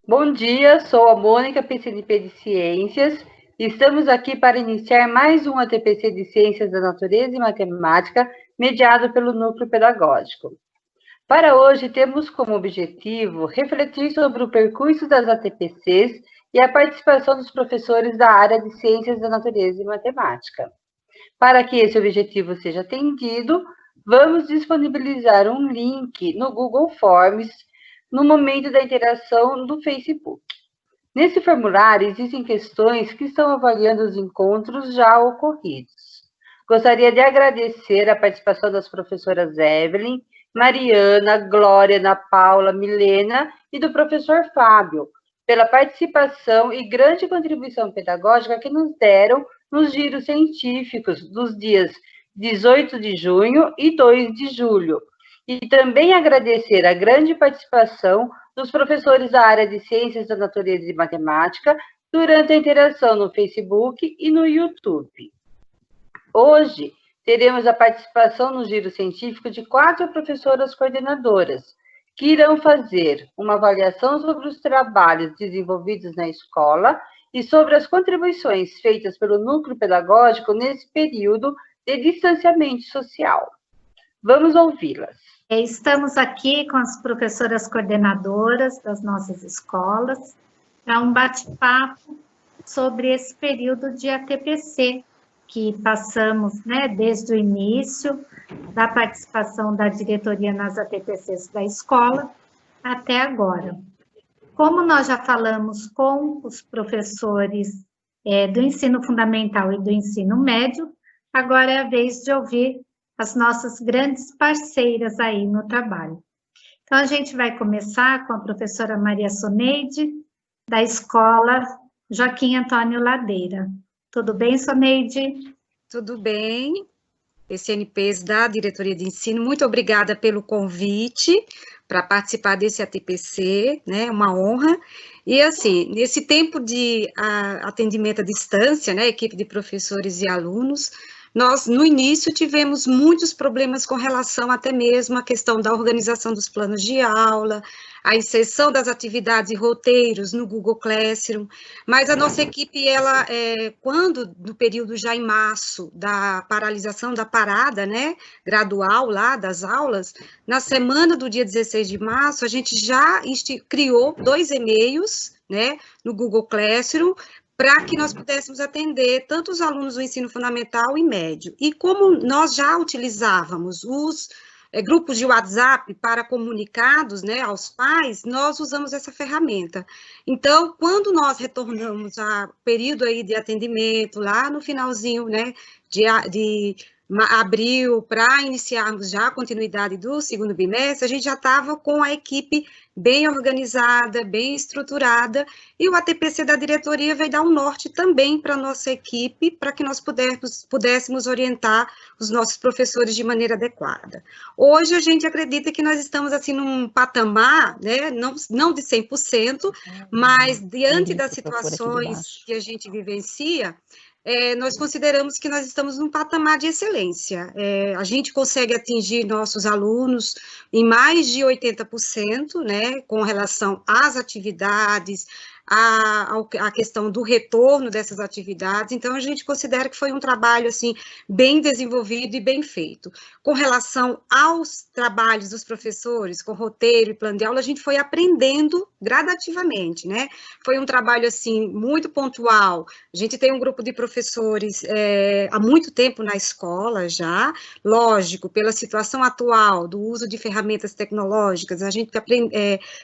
Bom dia, sou a Mônica, PCNP de Ciências. Estamos aqui para iniciar mais um ATPC de Ciências da Natureza e Matemática, mediado pelo Núcleo Pedagógico. Para hoje, temos como objetivo refletir sobre o percurso das ATPCs e a participação dos professores da área de Ciências da Natureza e Matemática. Para que esse objetivo seja atendido, vamos disponibilizar um link no Google Forms no momento da interação do Facebook. Nesse formulário, existem questões que estão avaliando os encontros já ocorridos. Gostaria de agradecer a participação das professoras Evelyn, Mariana, Glória, Ana Paula, Milena e do professor Fábio, pela participação e grande contribuição pedagógica que nos deram nos giros científicos dos dias 18 de junho e 2 de julho. E também agradecer a grande participação dos professores da área de Ciências da Natureza e Matemática durante a interação no Facebook e no YouTube. Hoje, teremos a participação no giro científico de 4 professoras coordenadoras, que irão fazer uma avaliação sobre os trabalhos desenvolvidos na escola e sobre as contribuições feitas pelo núcleo pedagógico nesse período de distanciamento social. Vamos ouvi-las. Estamos aqui com as professoras coordenadoras das nossas escolas para um bate-papo sobre esse período de ATPC, que passamos, desde o início da participação da diretoria nas ATPCs da escola até agora. Como nós já falamos com os professores do ensino fundamental e do ensino médio, agora é a vez de ouvir as nossas grandes parceiras aí no trabalho. Então, a gente vai começar com a professora Maria Soneide, da escola Joaquim Antônio Ladeira. Tudo bem, Soneide? Tudo bem, PCNPs da Diretoria de Ensino, muito obrigada pelo convite para participar desse ATPC, né, uma honra. E assim, nesse tempo de atendimento à distância, né, equipe de professores e alunos, nós, no início, tivemos muitos problemas com relação até mesmo à questão da organização dos planos de aula, a inserção das atividades e roteiros no Google Classroom, mas a nossa equipe, ela, quando, no período já em março, da paralisação, da parada, né, gradual lá das aulas, na semana do dia 16 de março, a gente já criou 2 e-mails, né, no Google Classroom, para que nós pudéssemos atender tanto os alunos do ensino fundamental e médio. E como nós já utilizávamos os grupos de WhatsApp para comunicados, né, aos pais, nós usamos essa ferramenta. Então, quando nós retornamos ao período aí de atendimento, lá no finalzinho, né, de abril, para iniciarmos já a continuidade do segundo bimestre, a gente já estava com a equipe bem organizada, bem estruturada, e o ATPC da diretoria vai dar um norte também para a nossa equipe, para que nós pudéssemos orientar os nossos professores de maneira adequada. Hoje, a gente acredita que nós estamos, assim, num patamar, né, não de 100%, mas diante das situações que a gente vivencia, nós consideramos que nós estamos num patamar de excelência. A gente consegue atingir nossos alunos em mais de 80%, né, com relação às atividades, a questão do retorno dessas atividades. Então, a gente considera que foi um trabalho, assim, bem desenvolvido e bem feito. Com relação aos trabalhos dos professores, com roteiro e plano de aula, a gente foi aprendendo gradativamente, né? Foi um trabalho, assim, muito pontual. A gente tem um grupo de professores há muito tempo na escola já, lógico, pela situação atual do uso de ferramentas tecnológicas, a gente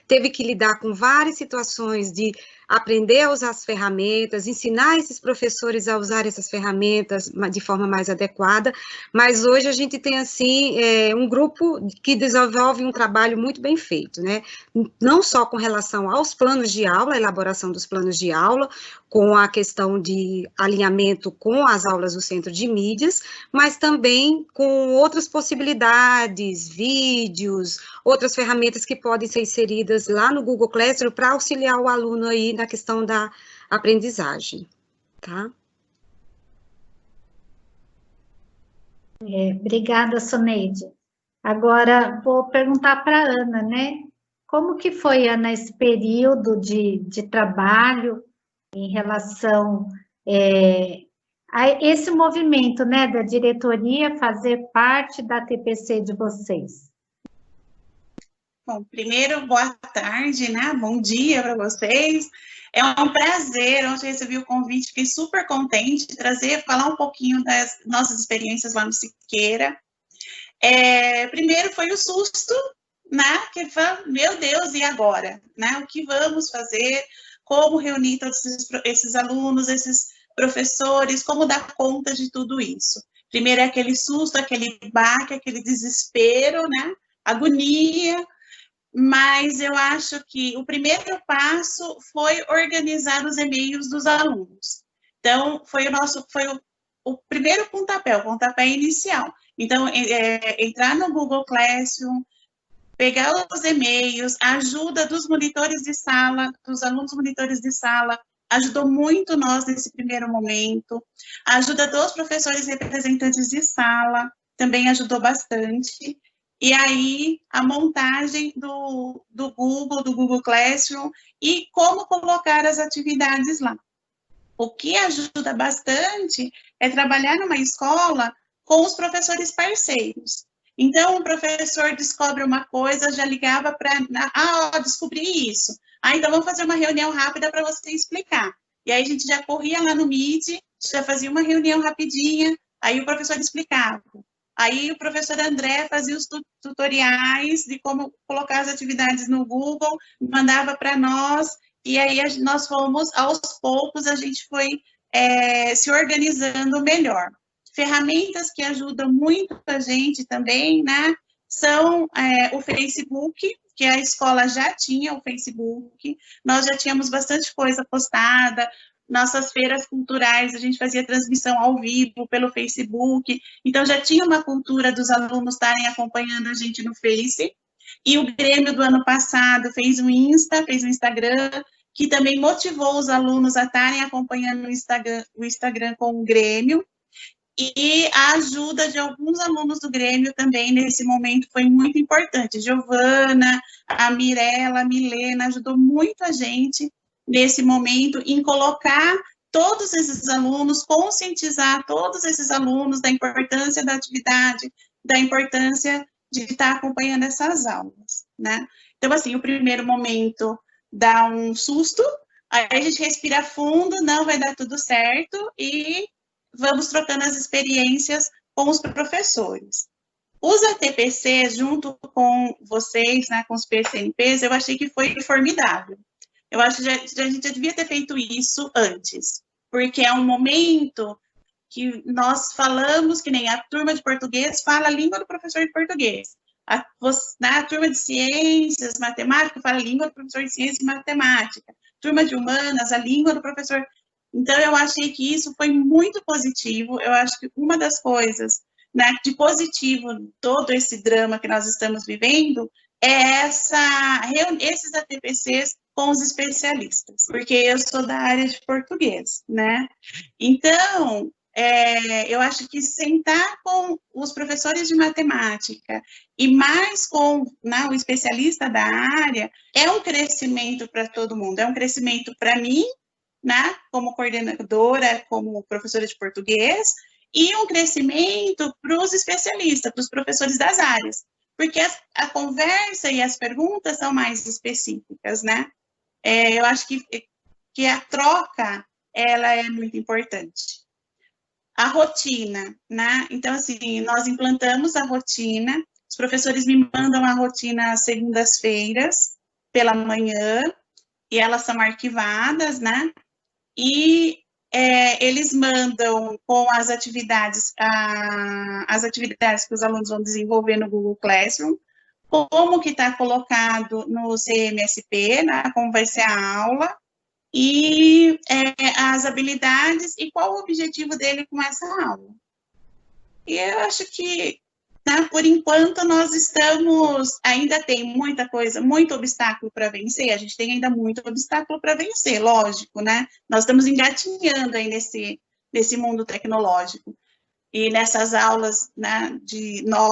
teve que lidar com várias situações de aprender a usar as ferramentas, ensinar esses professores a usar essas ferramentas de forma mais adequada, mas hoje a gente tem, assim, um grupo que desenvolve um trabalho muito bem feito, né? Não só com relação aos planos de aula, a elaboração dos planos de aula, com a questão de alinhamento com as aulas do Centro de Mídias, mas também com outras possibilidades, vídeos, outras ferramentas que podem ser inseridas lá no Google Classroom para auxiliar o aluno aí na questão da aprendizagem, tá? Obrigada, Soneide. Agora, vou perguntar para a Ana, né? Como que foi, Ana, esse período de trabalho em relação a esse movimento, né, da diretoria fazer parte da TPC de vocês? Bom, primeiro, boa tarde, né? Bom dia para vocês. É um prazer, ontem eu recebi o convite, fiquei super contente de falar um pouquinho das nossas experiências lá no Siqueira. Primeiro foi o susto, né? Que foi, meu Deus, e agora? Né? O que vamos fazer? Como reunir todos esses alunos, esses professores, como dar conta de tudo isso? Primeiro é aquele susto, aquele baque, aquele desespero, né? Agonia. Mas eu acho que o primeiro passo foi organizar os e-mails dos alunos. Então, foi o primeiro pontapé, o pontapé inicial. Então, entrar no Google Classroom, pegar os e-mails, a ajuda dos monitores de sala, dos alunos monitores de sala, ajudou muito nós nesse primeiro momento. A ajuda dos professores representantes de sala também ajudou bastante. E aí, a montagem do Google Classroom e como colocar as atividades lá. O que ajuda bastante é trabalhar numa escola com os professores parceiros. Então, o professor descobre uma coisa, já ligava para... descobri isso. Então vamos fazer uma reunião rápida para você explicar. E aí a gente já corria lá no Meet, já fazia uma reunião rapidinha, aí o professor explicava. Aí o professor André fazia os tutoriais de como colocar as atividades no Google, mandava para nós, e aí nós fomos, aos poucos, a gente foi se organizando melhor. Ferramentas que ajudam muito a gente também, né, são o Facebook, que a escola já tinha o Facebook, nós já tínhamos bastante coisa postada, nossas feiras culturais, a gente fazia transmissão ao vivo pelo Facebook, então já tinha uma cultura dos alunos estarem acompanhando a gente no Face, e o Grêmio do ano passado fez um Instagram, que também motivou os alunos a estarem acompanhando o Instagram com o Grêmio, e a ajuda de alguns alunos do Grêmio também nesse momento foi muito importante. Giovana, a Mirella, a Milena, ajudou muito a gente nesse momento em colocar todos esses alunos, conscientizar todos esses alunos da importância da atividade, da importância de estar acompanhando essas aulas, né? Então, assim, o primeiro momento dá um susto, aí a gente respira fundo, não vai dar tudo certo, e vamos trocando as experiências com os professores. Os ATPCs, junto com vocês, né, com os PCNPs, eu achei que foi formidável. Eu acho que a gente já devia ter feito isso antes, porque é um momento que nós falamos, que nem a turma de português fala a língua do professor de português. A turma de ciências, matemática, fala a língua do professor de ciências e matemática. Turma de humanas, a língua do professor. Então, eu achei que isso foi muito positivo. Eu acho que uma das coisas, né, de positivo, todo esse drama que nós estamos vivendo, é esses ATPCs com os especialistas, porque eu sou da área de português, né? Então, eu acho que sentar com os professores de matemática e mais com, né, o especialista da área é um crescimento para todo mundo, é um crescimento para mim, né, como coordenadora, como professora de português, e um crescimento para os especialistas, para os professores das áreas, porque a conversa e as perguntas são mais específicas, né? Eu acho que a troca, ela é muito importante. A rotina, né? Então, assim, nós implantamos a rotina, os professores me mandam a rotina às segundas-feiras, pela manhã, e elas são arquivadas, né? E eles mandam com as atividades que os alunos vão desenvolver no Google Classroom, como que está colocado no CMSP, né, como vai ser a aula, e as habilidades e qual o objetivo dele com essa aula. E eu acho que, né, por enquanto, nós ainda tem muita coisa, muito obstáculo para vencer, a gente tem ainda muito obstáculo para vencer, lógico, né? Nós estamos engatinhando aí nesse mundo tecnológico e nessas aulas, né,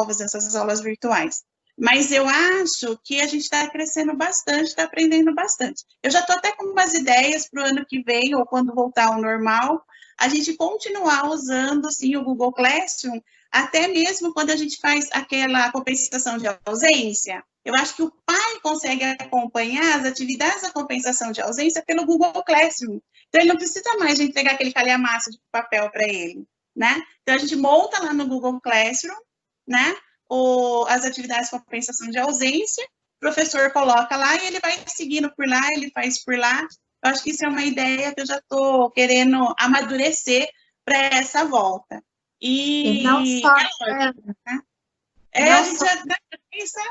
essas aulas virtuais. Mas eu acho que a gente está crescendo bastante, está aprendendo bastante. Eu já estou até com umas ideias para o ano que vem, ou quando voltar ao normal, a gente continuar usando, sim, o Google Classroom, até mesmo quando a gente faz aquela compensação de ausência. Eu acho que o pai consegue acompanhar as atividades da compensação de ausência pelo Google Classroom. Então, ele não precisa mais de entregar aquele calhamaço de papel para ele, né? Então, a gente monta lá no Google Classroom, né? As atividades de compensação de ausência, o professor coloca lá e ele vai seguindo por lá, ele faz por lá. Eu acho que isso é uma ideia que eu já estou querendo amadurecer para essa volta. E não só... a gente já pensa...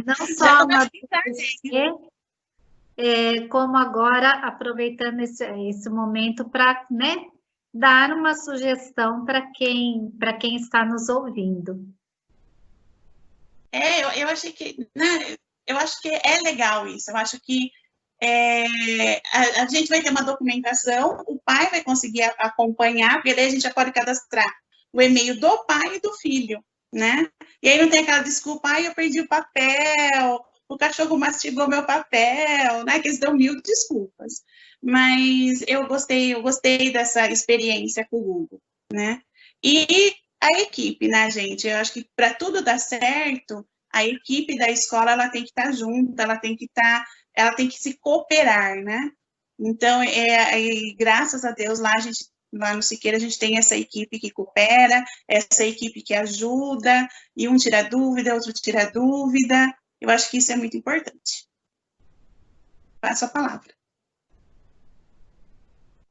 não só amadurecer, como agora, aproveitando esse momento para, né, dar uma sugestão para quem está nos ouvindo. Eu achei que, né, eu acho que é legal isso. Eu acho que a gente vai ter uma documentação, o pai vai conseguir acompanhar, porque daí a gente já pode cadastrar o e-mail do pai e do filho, né? E aí não tem aquela desculpa, eu perdi o papel, o cachorro mastigou meu papel, né? Que eles dão mil desculpas. Mas eu gostei dessa experiência com o Google, né? E a equipe, né, gente? Eu acho que para tudo dar certo, a equipe da escola ela tem que estar junta, ela tem que se cooperar, né? Então, graças a Deus, lá no Siqueira, a gente tem essa equipe que coopera, essa equipe que ajuda, e um tira dúvida, outro tira dúvida. Eu acho que isso é muito importante. Passo a palavra.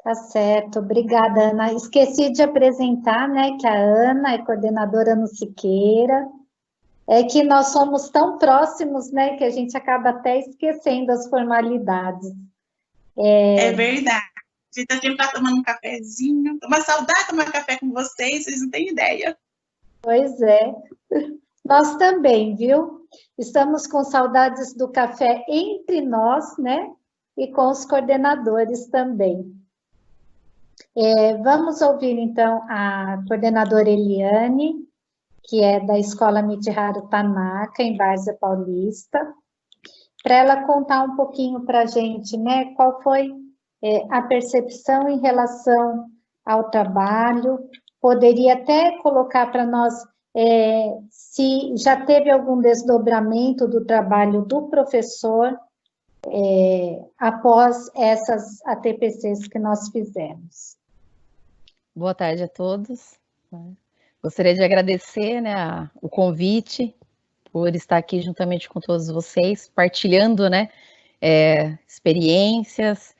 Tá certo, obrigada, Ana. Esqueci de apresentar, né, que a Ana é coordenadora no Siqueira. É que nós somos tão próximos, né, que a gente acaba até esquecendo as formalidades. É verdade. A gente está sempre tomando um cafezinho. Uma saudade de tomar café com vocês não têm ideia. Pois é. Nós também, viu? Estamos com saudades do café entre nós, né? E com os coordenadores também. Vamos ouvir, então, a coordenadora Eliane, que é da Escola Michiharu Tanaka, em Várzea Paulista, para ela contar um pouquinho para a gente, né? Qual foi a percepção em relação ao trabalho. Poderia até colocar para nós se já teve algum desdobramento do trabalho do professor após essas ATPCs que nós fizemos. Boa tarde a todos. Gostaria de agradecer, né, o convite por estar aqui juntamente com todos vocês, partilhando, né, experiências,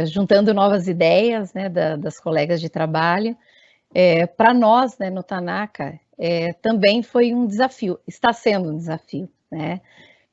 juntando novas ideias, né, das colegas de trabalho. Para nós, né, no Tanaka, também foi um desafio, está sendo um desafio, né,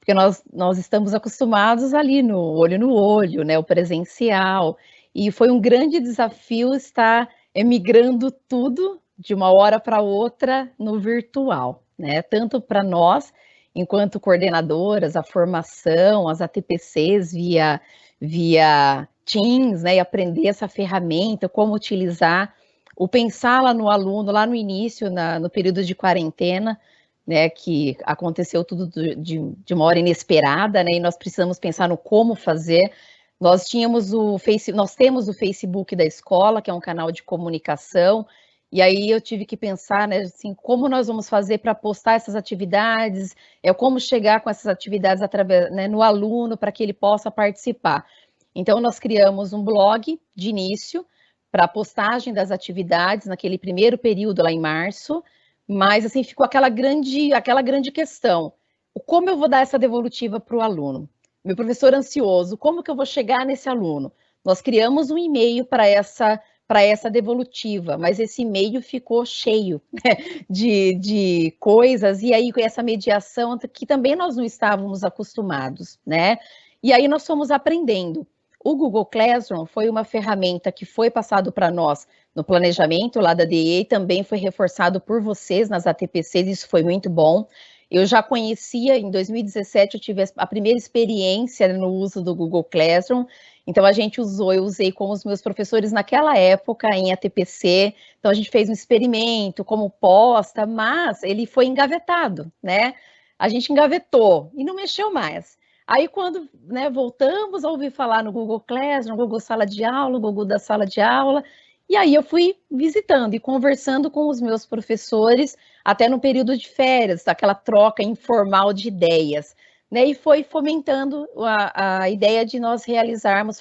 porque nós estamos acostumados ali no olho, né, o presencial, e foi um grande desafio estar migrando tudo de uma hora para outra no virtual, né, tanto para nós, enquanto coordenadoras, a formação, as ATPCs via Teams, né, e aprender essa ferramenta, como utilizar, o pensar lá no aluno, lá no início, no período de quarentena, né, que aconteceu tudo de uma hora inesperada, né, e nós precisamos pensar no como fazer. Nós temos o Facebook da escola, que é um canal de comunicação, e aí eu tive que pensar, né, assim, como nós vamos fazer para postar essas atividades, como chegar com essas atividades através, né, no aluno, para que ele possa participar. Então, nós criamos um blog de início para a postagem das atividades naquele primeiro período lá em março, mas assim ficou aquela grande questão: como eu vou dar essa devolutiva para o aluno? Meu professor ansioso, como que eu vou chegar nesse aluno? Nós criamos um e-mail para essa devolutiva, mas esse e-mail ficou cheio, né, de coisas, e aí com essa mediação que também nós não estávamos acostumados, né? E aí nós fomos aprendendo. O Google Classroom foi uma ferramenta que foi passado para nós no planejamento lá da DE, também foi reforçado por vocês nas ATPCs, isso foi muito bom. Eu já conhecia, em 2017 eu tive a primeira experiência no uso do Google Classroom, então eu usei com os meus professores naquela época em ATPC, então a gente fez um experimento como posta, mas ele foi engavetado, né? a gente engavetou e não mexeu mais. Aí, quando, né, voltamos a ouvir falar no Google Classroom, no Google Sala de Aula, no Google da Sala de Aula, e aí eu fui visitando e conversando com os meus professores, até no período de férias, aquela troca informal de ideias, né, e foi fomentando a ideia de nós realizarmos,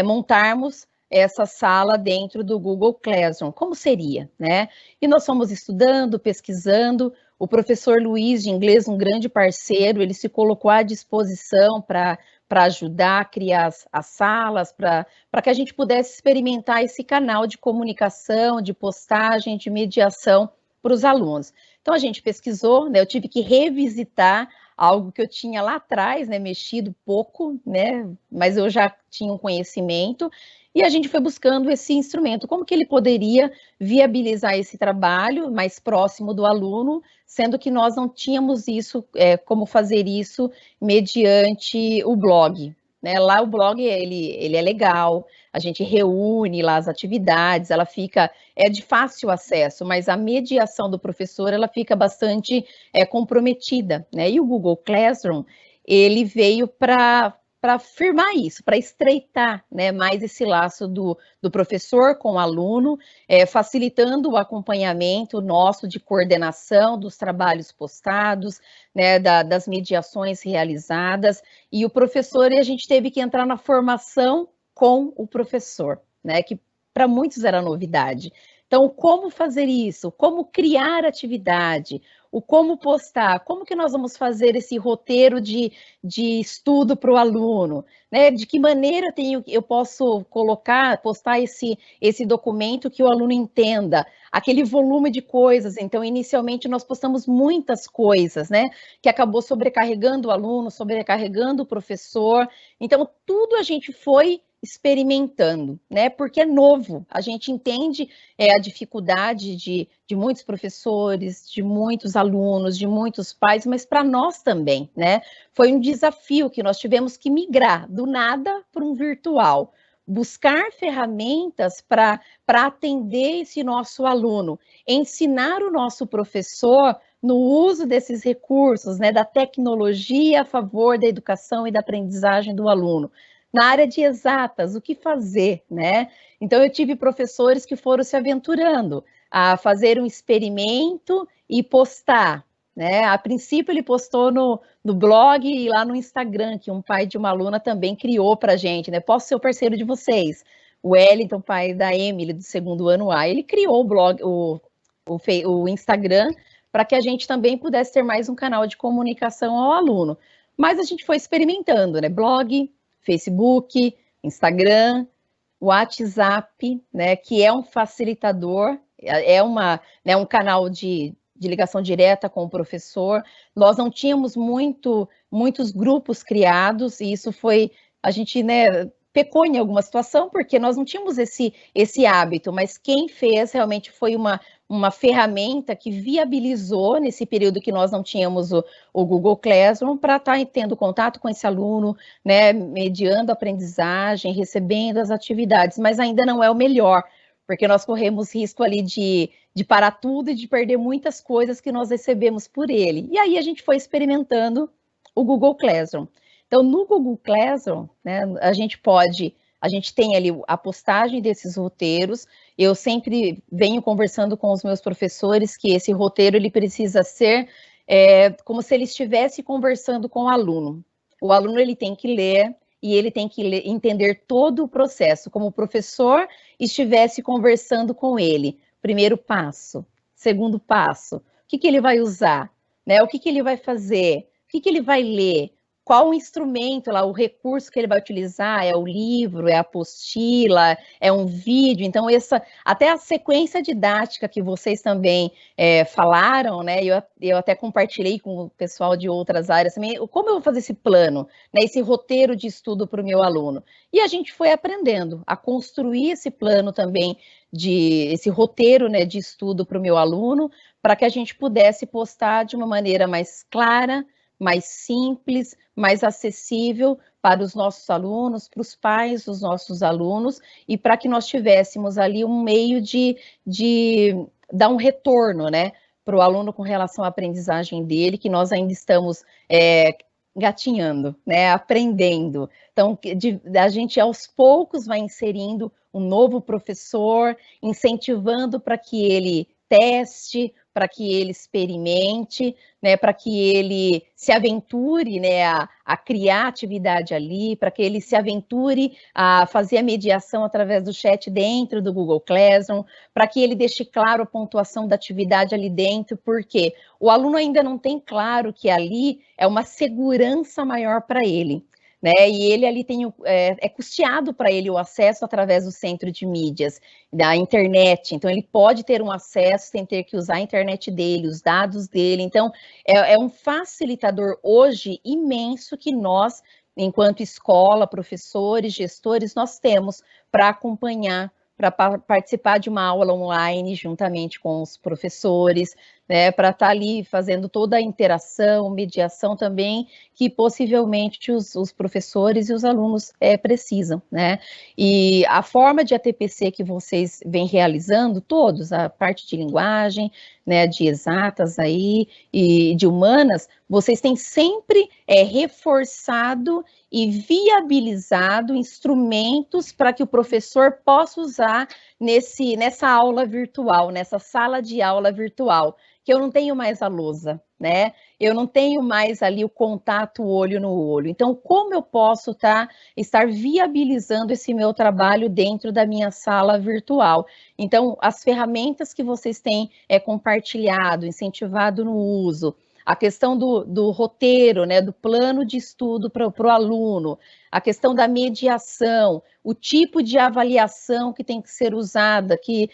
montarmos essa sala dentro do Google Classroom. Como seria, né? E nós fomos estudando, pesquisando. O professor Luiz, de inglês, um grande parceiro, ele se colocou à disposição para ajudar a criar as salas, para que a gente pudesse experimentar esse canal de comunicação, de postagem, de mediação para os alunos. Então, a gente pesquisou, né, eu tive que revisitar algo que eu tinha lá atrás, né, mexido pouco, né, mas eu já tinha um conhecimento, e a gente foi buscando esse instrumento, como que ele poderia viabilizar esse trabalho mais próximo do aluno, sendo que nós não tínhamos isso, como fazer isso mediante o blog, né? Lá o blog, ele é legal, a gente reúne lá as atividades, ela fica, de fácil acesso, mas a mediação do professor, ela fica bastante comprometida, né? E o Google Classroom, ele veio para firmar isso, para estreitar, né, mais esse laço do professor com o aluno, facilitando o acompanhamento nosso de coordenação dos trabalhos postados, né, das mediações realizadas, e o professor, e a gente teve que entrar na formação com o professor, né, que para muitos era novidade. Então, como fazer isso? Como criar atividade? O como postar? Como que nós vamos fazer esse roteiro de estudo para o aluno? Né? De que maneira eu posso postar esse documento que o aluno entenda? Aquele volume de coisas. Então, inicialmente, nós postamos muitas coisas, né? Que acabou sobrecarregando o aluno, sobrecarregando o professor. Então, tudo a gente foi experimentando, né? Porque é novo, a gente entende a dificuldade de muitos professores, de muitos alunos, de muitos pais, mas para nós também, né? Foi um desafio que nós tivemos que migrar do nada para um virtual, buscar ferramentas para atender esse nosso aluno, ensinar o nosso professor no uso desses recursos, né? Da tecnologia a favor da educação e da aprendizagem do aluno. Na área de exatas, o que fazer, né? Então, eu tive professores que foram se aventurando a fazer um experimento e postar, né? A princípio, ele postou no blog e lá no Instagram, que um pai de uma aluna também criou para a gente, né? Posso ser o parceiro de vocês. O Wellington, pai da Emily, do 2º ano A, ele criou o blog, o Instagram, para que a gente também pudesse ter mais um canal de comunicação ao aluno. Mas a gente foi experimentando, né? Blog, Facebook, Instagram, WhatsApp, né, que é um facilitador, é um canal de ligação direta com o professor. Nós não tínhamos muitos grupos criados, e isso foi, a gente, né, pecou em alguma situação, porque nós não tínhamos esse hábito, mas quem fez realmente foi uma ferramenta que viabilizou nesse período que nós não tínhamos o Google Classroom para estar tendo contato com esse aluno, né, mediando a aprendizagem, recebendo as atividades, mas ainda não é o melhor, porque nós corremos risco ali de parar tudo e de perder muitas coisas que nós recebemos por ele. E aí a gente foi experimentando o Google Classroom. Então, no Google Classroom, né, a gente tem ali a postagem desses roteiros. Eu sempre venho conversando com os meus professores que esse roteiro ele precisa ser como se ele estivesse conversando com o aluno. O aluno ele tem que ler e ele tem que entender todo o processo, como o professor estivesse conversando com ele. Primeiro passo, segundo passo, o que ele vai usar, né? O que ele vai fazer, o que ele vai ler, qual o instrumento lá, o recurso que ele vai utilizar, é o livro, é a apostila, é um vídeo. Então, até a sequência didática que vocês também falaram, né? Eu até compartilhei com o pessoal de outras áreas também, como eu vou fazer esse plano, né, esse roteiro de estudo para o meu aluno. E a gente foi aprendendo a construir esse plano também, esse roteiro, né, de estudo para o meu aluno, para que a gente pudesse postar de uma maneira mais clara, mais simples, mais acessível para os nossos alunos, para os pais dos nossos alunos, e para que nós tivéssemos ali um meio de dar um retorno, né, para o aluno com relação à aprendizagem dele, que nós ainda estamos gatinhando, né, aprendendo. Então, a gente aos poucos vai inserindo um novo professor, incentivando para que ele teste, para que ele experimente, né, para que ele se aventure, né, a criar atividade ali, para que ele se aventure a fazer a mediação através do chat dentro do Google Classroom, para que ele deixe claro a pontuação da atividade ali dentro, porque o aluno ainda não tem claro que ali é uma segurança maior para ele. Né, e ele ali tem é custeado para ele o acesso através do centro de mídias, da internet, então ele pode ter um acesso sem ter que usar a internet dele, os dados dele, então é um facilitador hoje imenso que nós, enquanto escola, professores, gestores, nós temos para acompanhar, para participar de uma aula online juntamente com os professores, né, para estar ali fazendo toda a interação, mediação também, que possivelmente os professores e os alunos precisam, né? E a forma de ATPC que vocês vêm realizando, todos, a parte de linguagem, né, de exatas aí, e de humanas, vocês têm sempre reforçado e viabilizado instrumentos para que o professor possa usar nessa aula virtual, nessa sala de aula virtual, que eu não tenho mais a lousa, né? Eu não tenho mais ali o contato olho no olho. Então, como eu posso estar viabilizando esse meu trabalho dentro da minha sala virtual? Então, as ferramentas que vocês têm compartilhado, incentivado no uso, a questão do roteiro, né, do plano de estudo para o aluno, a questão da mediação, o tipo de avaliação que tem que ser usada, que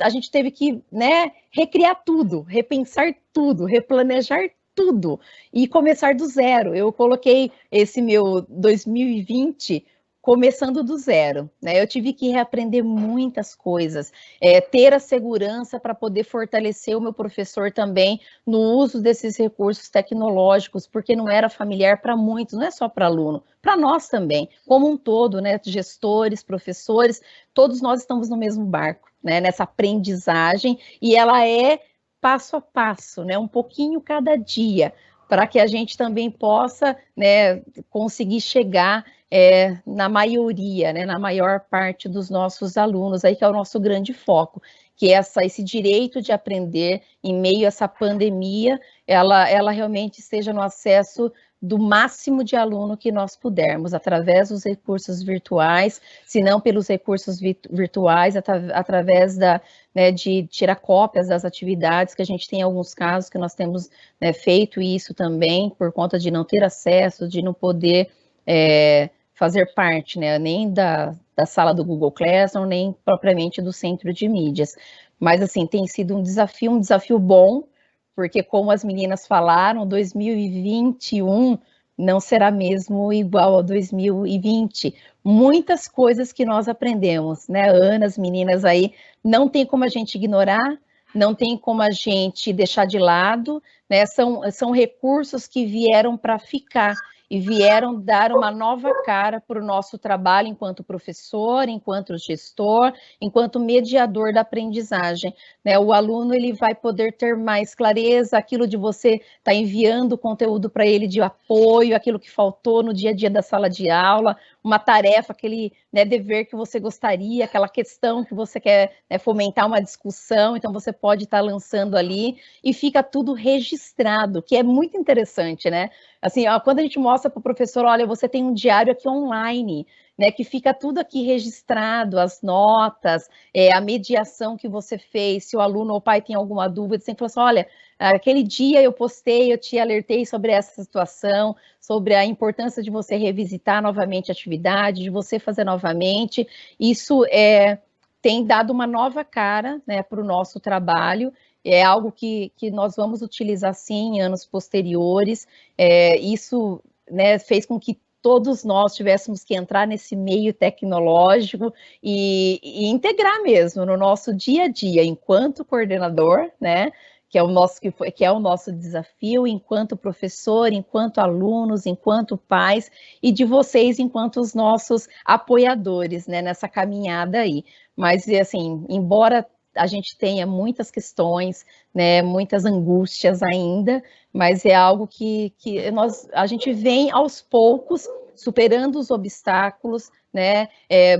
a gente teve que, né, recriar tudo, repensar tudo, replanejar tudo e começar do zero. Eu coloquei esse meu 2020 começando do zero, né? Eu tive que reaprender muitas coisas, ter a segurança para poder fortalecer o meu professor também no uso desses recursos tecnológicos, porque não era familiar para muitos, não é só para aluno, para nós também, como um todo, né? Gestores, professores, todos nós estamos no mesmo barco, né? Nessa aprendizagem, e ela é passo a passo, né? Um pouquinho cada dia, para que a gente também possa, né, conseguir chegar na maioria, né, na maior parte dos nossos alunos, aí que é o nosso grande foco, que é esse direito de aprender em meio a essa pandemia, ela realmente esteja no acesso do máximo de aluno que nós pudermos, através dos recursos virtuais, se não pelos recursos virtuais, através de tirar cópias das atividades, que a gente tem alguns casos que nós temos, né, feito isso também, por conta de não ter acesso, de não poder fazer parte, né, nem da sala do Google Classroom, nem propriamente do centro de mídias. Mas, assim, tem sido um desafio bom, porque, como as meninas falaram, 2021 não será mesmo igual a 2020. Muitas coisas que nós aprendemos, né, Ana, as meninas aí, não tem como a gente ignorar, não tem como a gente deixar de lado, né, são recursos que vieram para ficar, e vieram dar uma nova cara para o nosso trabalho enquanto professor, enquanto gestor, enquanto mediador da aprendizagem, né? O aluno ele vai poder ter mais clareza, aquilo de você estar enviando conteúdo para ele de apoio, aquilo que faltou no dia a dia da sala de aula, uma tarefa, aquele, né, dever que você gostaria, aquela questão que você quer, né, fomentar uma discussão, então você pode estar lançando ali e fica tudo registrado, que é muito interessante, né? Assim, quando a gente mostra para o professor, olha, você tem um diário aqui online, né, que fica tudo aqui registrado, as notas, a mediação que você fez, se o aluno ou o pai tem alguma dúvida, você tem que falar assim, olha, aquele dia eu postei, eu te alertei sobre essa situação, sobre a importância de você revisitar novamente a atividade, de você fazer novamente, isso tem dado uma nova cara, né, para o nosso trabalho, é algo que nós vamos utilizar sim em anos posteriores, isso, né, fez com que todos nós tivéssemos que entrar nesse meio tecnológico e integrar mesmo no nosso dia a dia, enquanto coordenador, né, que é o nosso desafio, enquanto professor, enquanto alunos, enquanto pais, e de vocês enquanto os nossos apoiadores, né, nessa caminhada aí. Mas, assim, embora a gente tenha muitas questões, né, muitas angústias ainda, mas é algo que a gente vem aos poucos superando os obstáculos, né,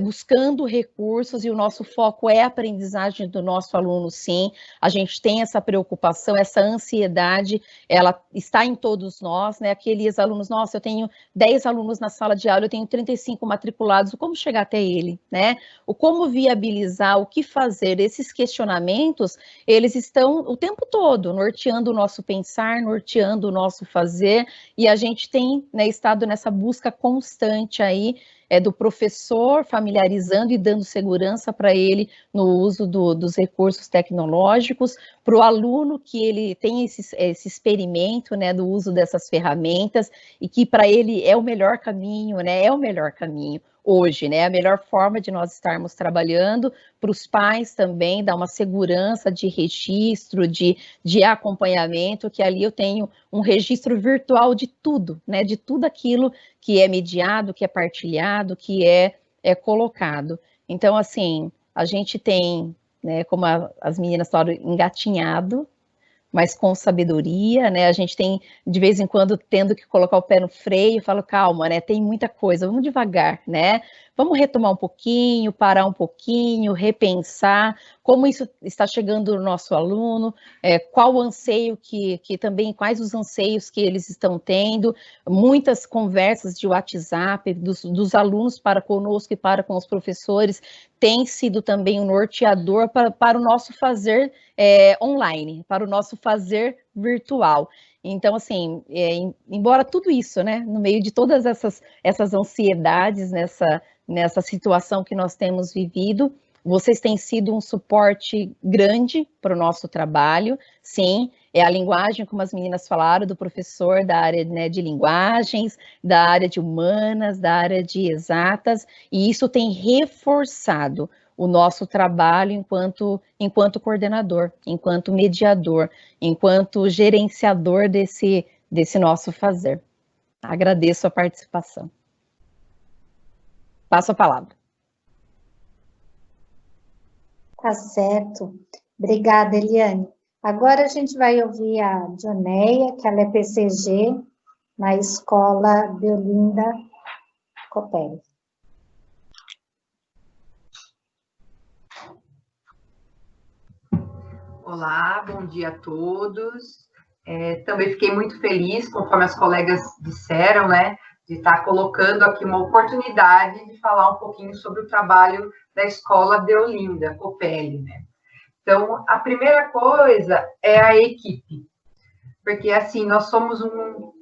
buscando recursos, e o nosso foco é a aprendizagem do nosso aluno, sim. A gente tem essa preocupação, essa ansiedade, ela está em todos nós, né, aqueles alunos, nossa, eu tenho 10 alunos na sala de aula, eu tenho 35 matriculados, como chegar até ele, né, o como viabilizar, o que fazer, esses questionamentos, eles estão o tempo todo norteando o nosso pensar, norteando o nosso fazer, e a gente tem, né, estado nessa busca constante aí, do professor familiarizando e dando segurança para ele no uso dos recursos tecnológicos, para o aluno que ele tem esse experimento, né, do uso dessas ferramentas, e que para ele é o melhor caminho, né, é o melhor caminho hoje, né, a melhor forma de nós estarmos trabalhando, para os pais também, dar uma segurança de registro, de acompanhamento, que ali eu tenho um registro virtual de tudo, né, de tudo aquilo que é mediado, que é partilhado, que é colocado. Então, assim, a gente tem, né, como as meninas falaram, engatinhado, mas com sabedoria, né? A gente tem, de vez em quando, tendo que colocar o pé no freio, falo, calma, né? Tem muita coisa, vamos devagar, né? Vamos retomar um pouquinho, parar um pouquinho, repensar como isso está chegando no nosso aluno, qual o anseio que também, quais os anseios que eles estão tendo, muitas conversas de WhatsApp dos alunos para conosco e para com os professores, tem sido também um norteador para o nosso fazer online, para o nosso fazer virtual. Então, assim, embora tudo isso, né, no meio de todas essas ansiedades, nessa situação que nós temos vivido, vocês têm sido um suporte grande para o nosso trabalho, sim, é a linguagem, como as meninas falaram, do professor da área, né, de linguagens, da área de humanas, da área de exatas, e isso tem reforçado o nosso trabalho enquanto coordenador, enquanto mediador, enquanto gerenciador desse nosso fazer. Agradeço a participação. Passo a palavra. Tá certo. Obrigada, Eliane. Agora a gente vai ouvir a Dioneia, que ela é PCG, na Escola Deolinda Copelli. Olá, bom dia a todos. Também fiquei muito feliz, conforme as colegas disseram, né, de estar colocando aqui uma oportunidade de falar um pouquinho sobre o trabalho da Escola Deolinda Copelli, né. Então, a primeira coisa é a equipe, porque, assim, nós somos um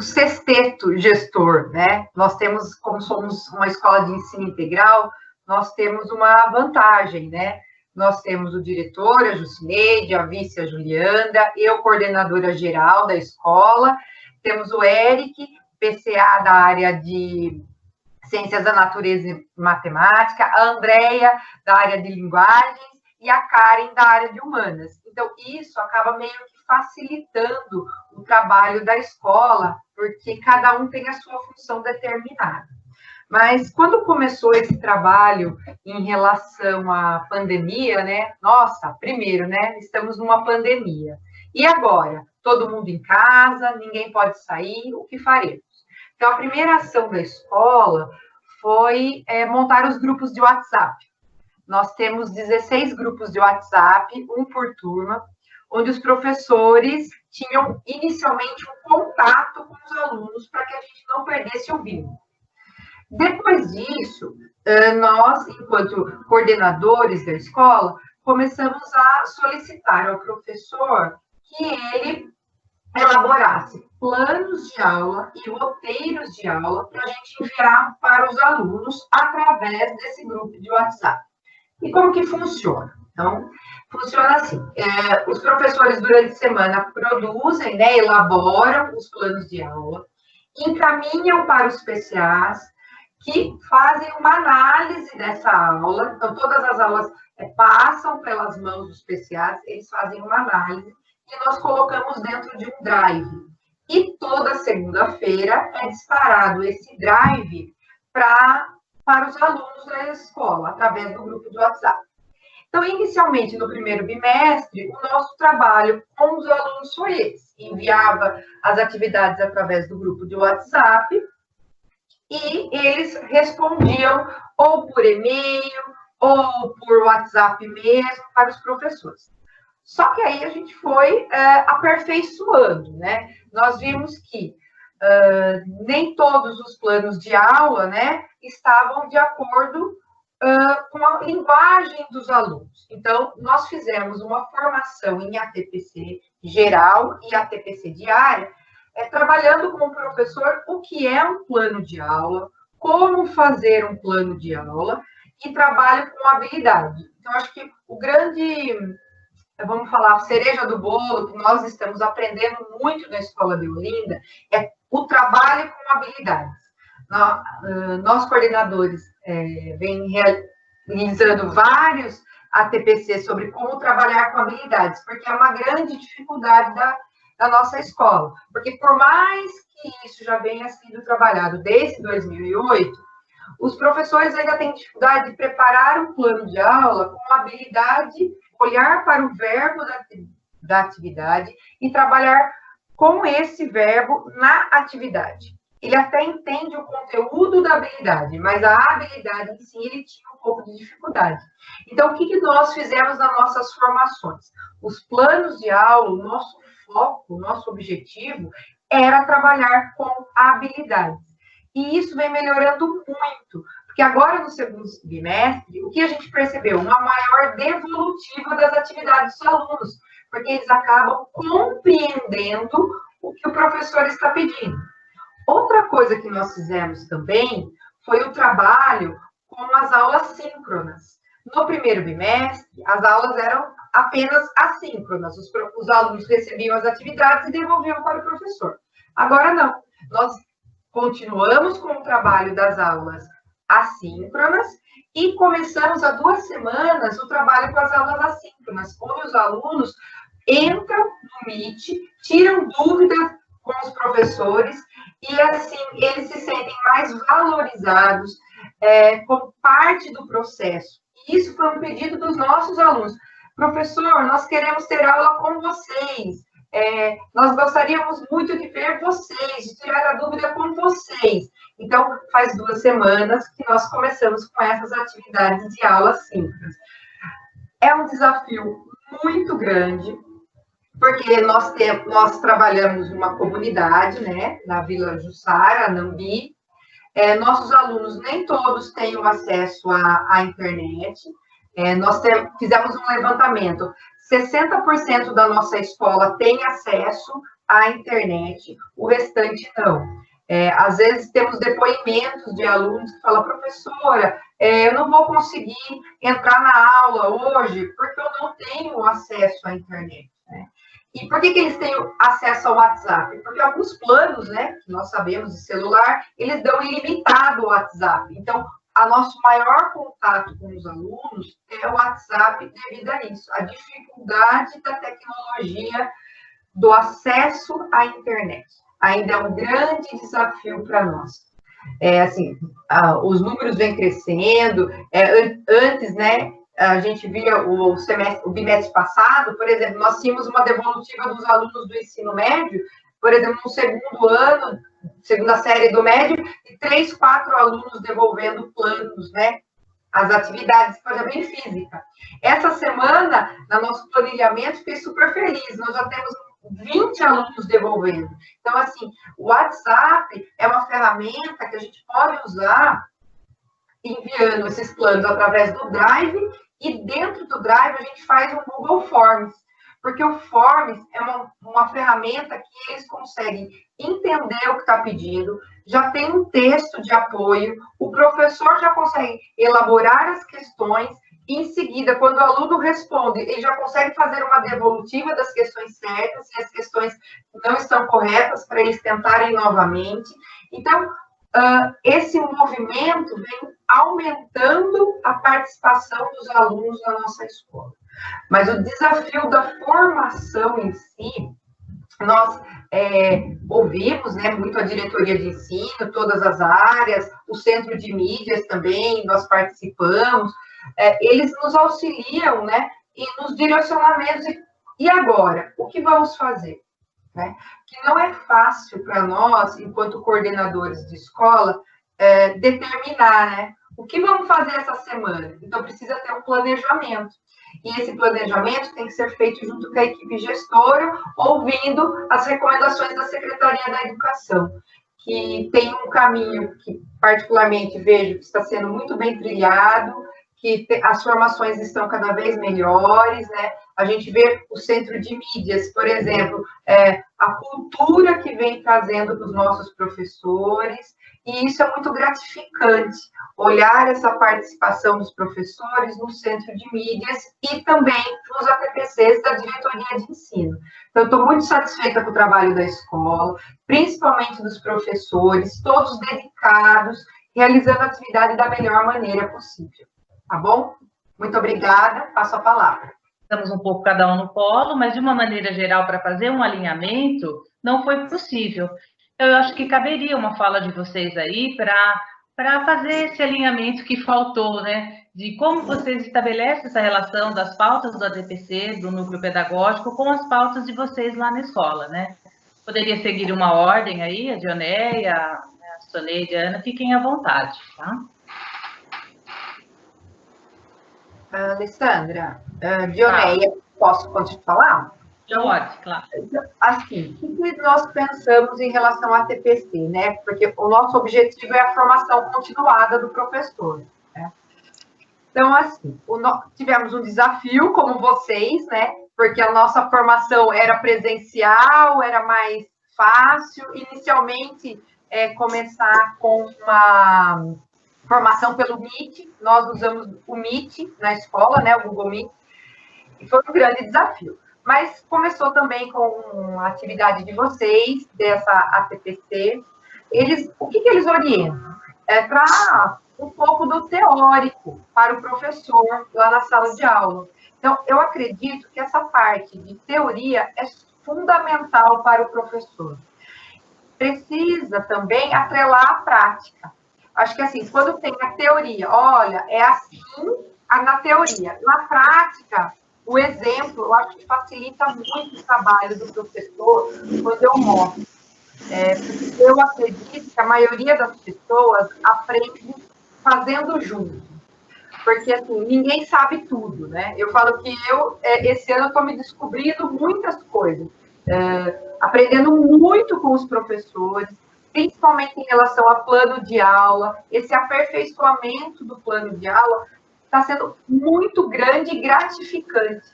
sexteto gestor, né, nós temos, como somos uma escola de ensino integral, nós temos uma vantagem, né, nós temos o diretor, a Jucineide, a vice, a Julianda, eu, coordenadora geral da escola, temos o Eric, PCA da área de Ciências da Natureza e Matemática, a Andrea, da área de Linguagens, e a Karen, da área de Humanas. Então, isso acaba meio que facilitando o trabalho da escola, porque cada um tem a sua função determinada. Mas quando começou esse trabalho em relação à pandemia, né? Nossa, primeiro, né? Estamos numa pandemia. E agora? Todo mundo em casa, ninguém pode sair, o que faremos? Então, a primeira ação da escola foi montar os grupos de WhatsApp. Nós temos 16 grupos de WhatsApp, um por turma, onde os professores tinham inicialmente um contato com os alunos para que a gente não perdesse o vínculo. Depois disso, nós, enquanto coordenadores da escola, começamos a solicitar ao professor que ele elaborasse planos de aula e roteiros de aula para a gente enviar para os alunos através desse grupo de WhatsApp. E como que funciona? Então, funciona assim, os professores durante a semana produzem, né, elaboram os planos de aula, encaminham para os PCAs, que fazem uma análise dessa aula. Então, todas as aulas passam pelas mãos dos PCAs, eles fazem uma análise e nós colocamos dentro de um drive. E toda segunda-feira é disparado esse drive para os alunos da escola, através do grupo de WhatsApp. Então, inicialmente, no primeiro bimestre, o nosso trabalho com os alunos foi esse. Enviava as atividades através do grupo de WhatsApp e eles respondiam ou por e-mail ou por WhatsApp mesmo para os professores. Só que aí a gente foi aperfeiçoando, né? Nós vimos que nem todos os planos de aula, né, estavam de acordo com a linguagem dos alunos. Então, nós fizemos uma formação em ATPC geral e ATPC diária, trabalhando com o professor o que é um plano de aula, como fazer um plano de aula e trabalho com habilidade. Então, acho que o grande, vamos falar, cereja do bolo, que nós estamos aprendendo muito na Escola de Olinda, é o trabalho com habilidades. Nós, coordenadores, vem realizando vários ATPC sobre como trabalhar com habilidades, porque é uma grande dificuldade da nossa escola. Porque por mais que isso já venha sendo trabalhado desde 2008, os professores ainda têm dificuldade de preparar um plano de aula com habilidade, olhar para o verbo da atividade e trabalhar com esse verbo na atividade. Ele até entende o conteúdo da habilidade, mas a habilidade em si ele tinha um pouco de dificuldade. Então, o que nós fizemos nas nossas formações? Os planos de aula, o nosso foco, o nosso objetivo era trabalhar com habilidades. E isso vem melhorando muito, porque agora no segundo bimestre, o que a gente percebeu? Uma maior devolutiva das atividades dos alunos, porque eles acabam compreendendo o que o professor está pedindo. Outra coisa que nós fizemos também foi o trabalho com as aulas síncronas. No primeiro bimestre, as aulas eram apenas assíncronas. Os alunos recebiam as atividades e devolviam para o professor. Agora não. Nós continuamos com o trabalho das aulas assíncronas e começamos há 2 semanas o trabalho com as aulas assíncronas, onde os alunos entram no Meet, tiram dúvidas com os professores e, assim, eles se sentem mais valorizados como parte do processo. E isso foi um pedido dos nossos alunos. Professor, nós queremos ter aula com vocês. Nós gostaríamos muito de ver vocês, de tirar a dúvida com vocês. Então, faz 2 semanas que nós começamos com essas atividades de aula síncronas. É um desafio muito grande, porque nós trabalhamos numa comunidade, né, na Vila Jussara, Nambi. Nossos alunos, nem todos têm o acesso à internet. Nós fizemos um levantamento. 60% da nossa escola tem acesso à internet, o restante não. Às vezes temos depoimentos de alunos que falam, professora, eu não vou conseguir entrar na aula hoje porque eu não tenho acesso à internet, né? E por que eles têm acesso ao WhatsApp? Porque alguns planos, né, que nós sabemos de celular, eles dão ilimitado o WhatsApp. Então, o nosso maior contato com os alunos é o WhatsApp devido a isso, a dificuldade da tecnologia, do acesso à internet. Ainda é um grande desafio para nós. Os números vêm crescendo. Antes, né, a gente via o bimestre passado, por exemplo, nós tínhamos uma devolutiva dos alunos do ensino médio, por exemplo, no segundo ano, segunda série do médio, e 3, 4 alunos devolvendo planos, né? As atividades, por exemplo, em física. Essa semana, no nosso planilhamento, fiquei super feliz. Nós já temos 20 alunos devolvendo. Então, assim, o WhatsApp é uma ferramenta que a gente pode usar enviando esses planos através do Drive, e dentro do Drive a gente faz um Google Forms, porque o Forms é uma ferramenta que eles conseguem entender o que está pedindo, já tem um texto de apoio, o professor já consegue elaborar as questões, e em seguida, quando o aluno responde, ele já consegue fazer uma devolutiva das questões certas, se as questões não estão corretas, para eles tentarem novamente. Então, esse movimento vem aumentando a participação dos alunos na nossa escola. Mas o desafio da formação em si, nós ouvimos, né, muito a diretoria de ensino, todas as áreas, o centro de mídias também, nós participamos, eles nos auxiliam, né, e nos direcionamentos. E agora, o que vamos fazer? Né? Que não é fácil para nós, enquanto coordenadores de escola, determinar, né, o que vamos fazer essa semana. Então, precisa ter um planejamento. E esse planejamento tem que ser feito junto com a equipe gestora, ouvindo as recomendações da Secretaria da Educação, que tem um caminho que, particularmente, vejo que está sendo muito bem trilhado, que as formações estão cada vez melhores, né? A gente vê o centro de mídias, por exemplo, a cultura que vem trazendo para os nossos professores, e isso é muito gratificante, olhar essa participação dos professores no centro de mídias e também nos ATPCs da diretoria de ensino. Então, eu estou muito satisfeita com o trabalho da escola, principalmente dos professores, todos dedicados, realizando a atividade da melhor maneira possível. Tá bom? Muito obrigada, passo a palavra. Estamos um pouco cada um no polo, mas de uma maneira geral, para fazer um alinhamento, não foi possível. Então, eu acho que caberia uma fala de vocês aí para fazer esse alinhamento que faltou, né? De como vocês estabelecem essa relação das pautas do ATPC, do núcleo pedagógico, com as pautas de vocês lá na escola, né? Poderia seguir uma ordem aí, a Dionéia, a Soneide, a Ana, fiquem à vontade, tá? Alessandra, Dionéia, posso falar? Pode, claro. Assim, o que nós pensamos em relação à TPC, né? Porque o nosso objetivo é a formação continuada do professor, né? Então, assim, tivemos um desafio, como vocês, né? Porque a nossa formação era presencial, era mais fácil. Inicialmente, começar com uma formação pelo Meet, nós usamos o Meet na escola, né? O Google Meet, e foi um grande desafio. Mas começou também com a atividade de vocês, dessa ATPC. O que eles orientam? Para um pouco do teórico para o professor lá na sala de aula. Então, eu acredito que essa parte de teoria é fundamental para o professor. Precisa também atrelar a prática. Acho que assim, quando tem a teoria, olha, é assim na teoria. Na prática, o exemplo, eu acho que facilita muito o trabalho do professor quando eu mostro. Eu acredito que a maioria das pessoas aprende fazendo junto. Porque, assim, ninguém sabe tudo, né? Eu falo que esse ano, estou me descobrindo muitas coisas. Aprendendo muito com os professores, principalmente em relação a plano de aula. Esse aperfeiçoamento do plano de aula está sendo muito grande e gratificante.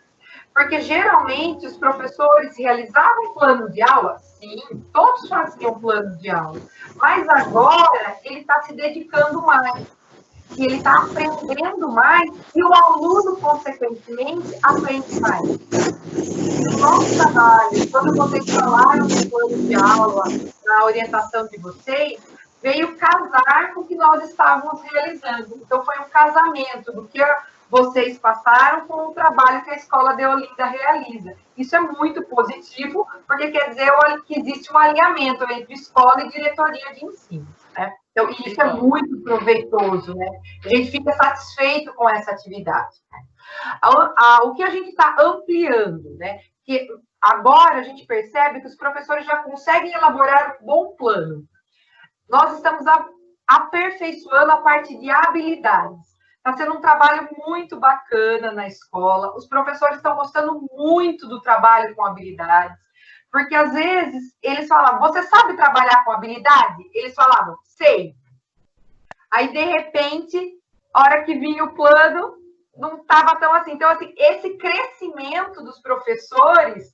Porque, geralmente, os professores realizavam plano de aula, sim, todos faziam plano de aula, mas agora ele está se dedicando mais, e ele está aprendendo mais, e o aluno, consequentemente, aprende mais. E o nosso trabalho, quando vocês falaram do plano de aula, na orientação de vocês, veio casar com o que nós estávamos realizando. Então, foi um casamento do que vocês passaram com o trabalho que a Escola de Olinda realiza. Isso é muito positivo, porque quer dizer que existe um alinhamento entre escola e diretoria de ensino, né? Então, isso é muito proveitoso, né? A gente fica satisfeito com essa atividade, né? O que a gente está ampliando, né? Que agora a gente percebe que os professores já conseguem elaborar um bom plano. Nós estamos aperfeiçoando a parte de habilidades. Está sendo um trabalho muito bacana na escola. Os professores estão gostando muito do trabalho com habilidades. Porque, às vezes, eles falavam, você sabe trabalhar com habilidade? Eles falavam, sei. Aí, de repente, a hora que vinha o plano, não estava tão assim. Então, assim, esse crescimento dos professores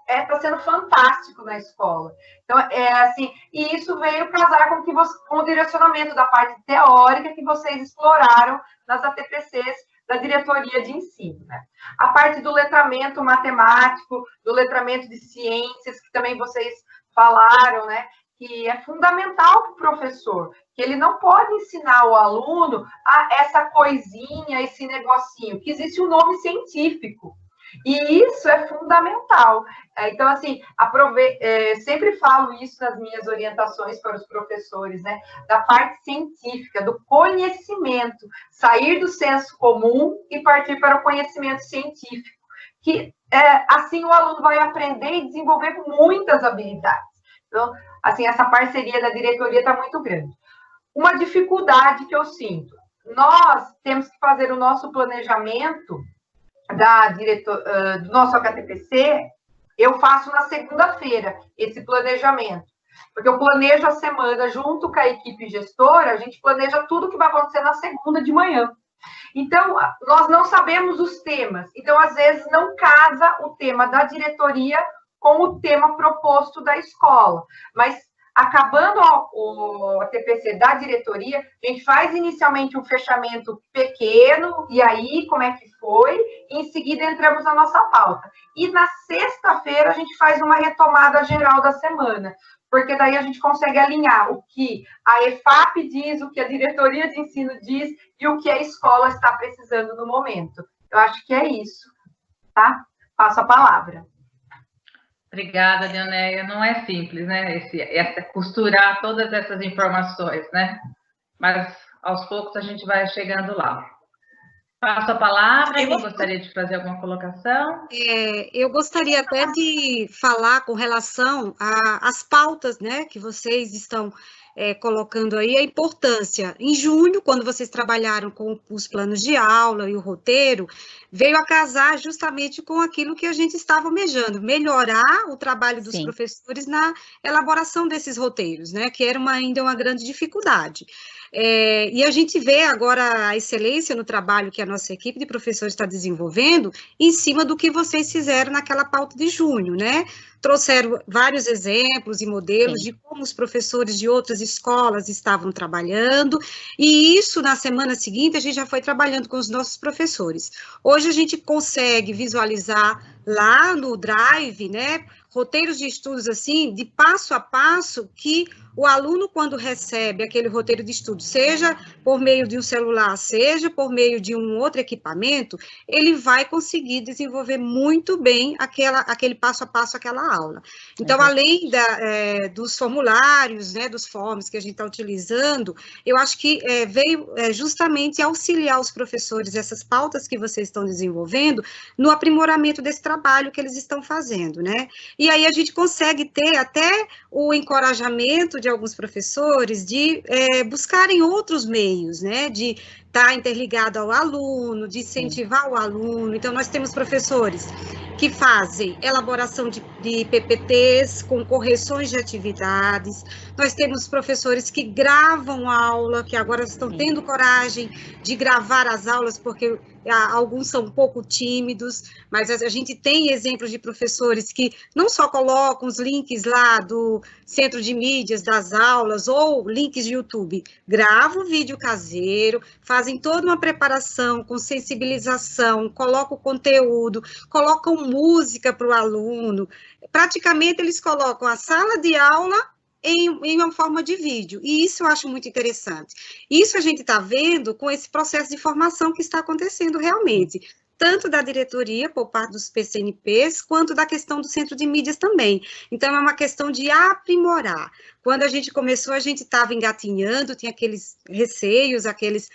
está sendo fantástico na escola. Então, assim, e isso veio casar com o direcionamento da parte teórica que vocês exploraram nas ATPCs da diretoria de ensino, né? A parte do letramento matemático, do letramento de ciências, que também vocês falaram, né? Que é fundamental para o professor, que ele não pode ensinar o aluno essa coisinha, esse negocinho, que existe um nome científico. E isso é fundamental. Então, assim, sempre falo isso nas minhas orientações para os professores, né? Da parte científica, do conhecimento, sair do senso comum e partir para o conhecimento científico, que assim o aluno vai aprender e desenvolver muitas habilidades. Então, assim, essa parceria da diretoria está muito grande. Uma dificuldade que eu sinto, nós temos que fazer o nosso planejamento do nosso HTPC, eu faço na segunda-feira esse planejamento, porque eu planejo a semana junto com a equipe gestora, a gente planeja tudo que vai acontecer na segunda de manhã. Então, nós não sabemos os temas, então, às vezes, não casa o tema da diretoria com o tema proposto da escola, mas acabando o ATPC da diretoria, a gente faz inicialmente um fechamento pequeno, e aí, como é que foi, e em seguida entramos na nossa pauta. E na sexta-feira a gente faz uma retomada geral da semana, porque daí a gente consegue alinhar o que a EFAP diz, o que a diretoria de ensino diz, e o que a escola está precisando no momento. Eu acho que é isso, tá? Passo a palavra. Obrigada, Leonéia. Não é simples, né? Costurar todas essas informações, né? Mas, aos poucos, a gente vai chegando lá. Passo a palavra. Quem gostaria de fazer alguma colocação? Eu gostaria até de falar com relação às pautas, né, que vocês estão colocando aí, a importância. Em junho, quando vocês trabalharam com os planos de aula e o roteiro, veio a casar justamente com aquilo que a gente estava almejando, melhorar o trabalho dos professores na elaboração desses roteiros, né, que era ainda uma grande dificuldade. E a gente vê agora a excelência no trabalho que a nossa equipe de professores está desenvolvendo em cima do que vocês fizeram naquela pauta de junho, né? Trouxeram vários exemplos e modelos de como os professores de outras escolas estavam trabalhando, e isso, na semana seguinte, a gente já foi trabalhando com os nossos professores. Hoje a gente consegue visualizar lá no Drive, né, roteiros de estudos, assim, de passo a passo, que o aluno, quando recebe aquele roteiro de estudo, seja por meio de um celular, seja por meio de um outro equipamento, ele vai conseguir desenvolver muito bem aquele passo a passo, aquela aula. Então, além dos formulários, né, dos forms que a gente está utilizando, eu acho que veio justamente auxiliar os professores, essas pautas que vocês estão desenvolvendo, no aprimoramento desse trabalho que eles estão fazendo, né? E aí a gente consegue ter até o encorajamento de alguns professores de buscarem outros meios, né, de estar interligado ao aluno, de incentivar o aluno. Então, nós temos professores que fazem elaboração de PPTs com correções de atividades, nós temos professores que gravam aula, que agora estão tendo coragem de gravar as aulas, porque alguns são um pouco tímidos, mas a gente tem exemplos de professores que não só colocam os links lá do centro de mídias das aulas, ou links de YouTube, gravam o vídeo caseiro, fazem toda uma preparação com sensibilização, colocam o conteúdo, colocam música para o aluno, praticamente eles colocam a sala de aula em uma forma de vídeo, e isso eu acho muito interessante. Isso a gente está vendo com esse processo de formação que está acontecendo realmente, tanto da diretoria, por parte dos PCNPs, quanto da questão do centro de mídias também. Então, é uma questão de aprimorar. Quando a gente começou, a gente estava engatinhando, tinha aqueles receios, aqueles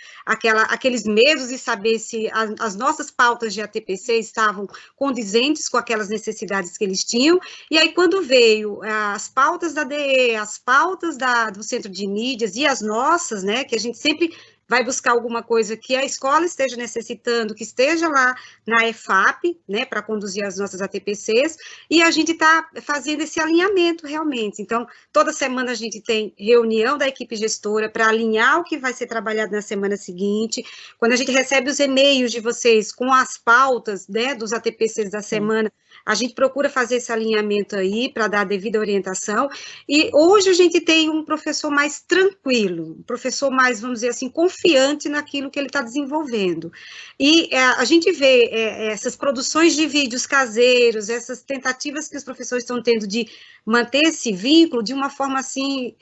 medos de saber se as nossas pautas de ATPC estavam condizentes com aquelas necessidades que eles tinham, e aí quando veio as pautas da DE, as pautas do centro de mídias e as nossas, né, que a gente sempre vai buscar alguma coisa que a escola esteja necessitando, que esteja lá na EFAP, né, para conduzir as nossas ATPCs, e a gente está fazendo esse alinhamento realmente. Então, toda semana a gente tem reunião da equipe gestora para alinhar o que vai ser trabalhado na semana seguinte. Quando a gente recebe os e-mails de vocês com as pautas, né, dos ATPCs da semana, a gente procura fazer esse alinhamento aí para dar a devida orientação, e hoje a gente tem um professor mais tranquilo, um professor mais, vamos dizer assim, confiante naquilo que ele está desenvolvendo. E a gente vê essas produções de vídeos caseiros, essas tentativas que os professores estão tendo de manter esse vínculo de uma forma assim,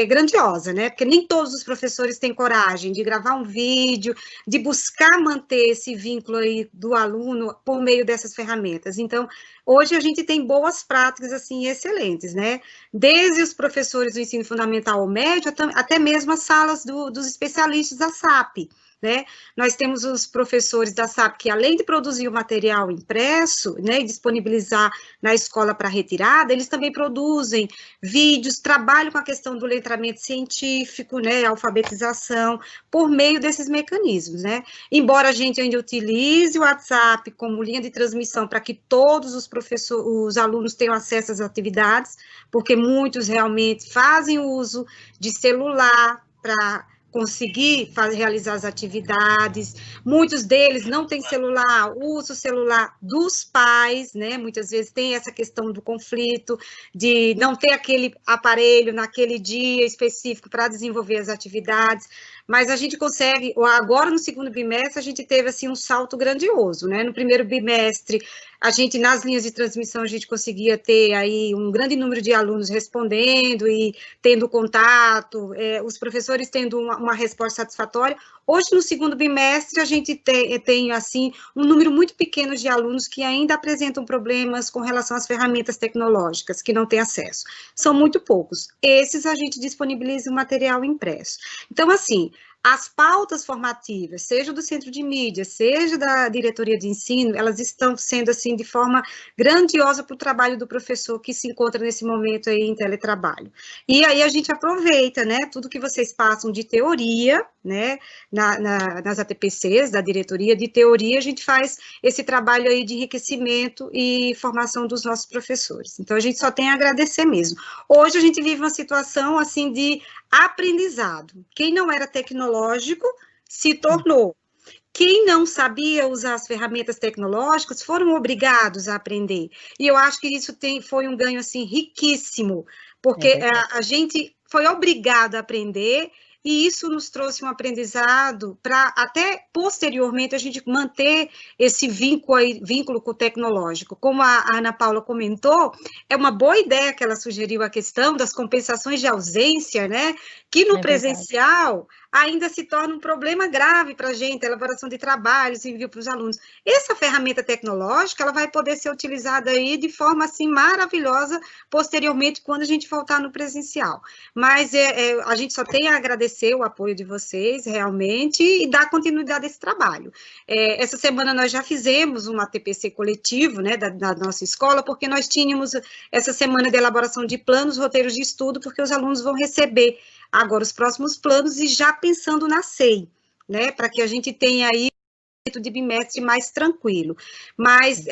grandiosa, né? Porque nem todos os professores têm coragem de gravar um vídeo, de buscar manter esse vínculo aí do aluno por meio dessas ferramentas. Então, hoje a gente tem boas práticas, assim, excelentes, né? Desde os professores do ensino fundamental ao médio, até mesmo as salas dos especialistas da SAP, né? Nós temos os professores da SAP que, além de produzir o material impresso, né, e disponibilizar na escola para retirada, eles também produzem vídeos, trabalham com a questão do letramento científico, né, alfabetização, por meio desses mecanismos, né? Embora a gente ainda utilize o WhatsApp como linha de transmissão para que todos os alunos tenham acesso às atividades, porque muitos realmente fazem uso de celular para conseguir realizar as atividades, muitos deles não têm celular, usam o celular dos pais, né, muitas vezes tem essa questão do conflito, de não ter aquele aparelho naquele dia específico para desenvolver as atividades, mas a gente consegue, agora no segundo bimestre, a gente teve, assim, um salto grandioso, né, no primeiro bimestre, a gente, nas linhas de transmissão, a gente conseguia ter aí um grande número de alunos respondendo e tendo contato, os professores tendo uma resposta satisfatória. Hoje, no segundo bimestre, a gente tem, assim, um número muito pequeno de alunos que ainda apresentam problemas com relação às ferramentas tecnológicas, que não têm acesso. São muito poucos. Esses a gente disponibiliza o material impresso. Então, assim, as pautas formativas, seja do Centro de Mídia, seja da Diretoria de Ensino, elas estão sendo, assim, de forma grandiosa para o trabalho do professor que se encontra nesse momento aí em teletrabalho. E aí a gente aproveita, né, tudo que vocês passam de teoria, né, nas ATPCs da diretoria, de teoria, a gente faz esse trabalho aí de enriquecimento e formação dos nossos professores. Então, a gente só tem a agradecer mesmo. Hoje, a gente vive uma situação, assim, de aprendizado. Quem não era tecnológico se tornou. Quem não sabia usar as ferramentas tecnológicas foram obrigados a aprender. E eu acho que isso foi um ganho, assim, riquíssimo, porque a gente foi obrigado a aprender e isso nos trouxe um aprendizado para, até posteriormente, a gente manter esse vínculo com o tecnológico. Como a Ana Paula comentou, é uma boa ideia que ela sugeriu a questão das compensações de ausência, né? Que no presencial ainda se torna um problema grave para a gente, a elaboração de trabalhos, envio para os alunos. Essa ferramenta tecnológica, ela vai poder ser utilizada aí de forma, assim, maravilhosa, posteriormente, quando a gente voltar no presencial. Mas a gente só tem a agradecer o apoio de vocês, realmente, e dar continuidade a esse trabalho. Essa semana nós já fizemos uma TPC coletivo, né, da nossa escola, porque nós tínhamos essa semana de elaboração de planos, roteiros de estudo, porque os alunos vão receber agora os próximos planos e já pensando na SEI, né, para que a gente tenha aí de bimestre mais tranquilo. Mas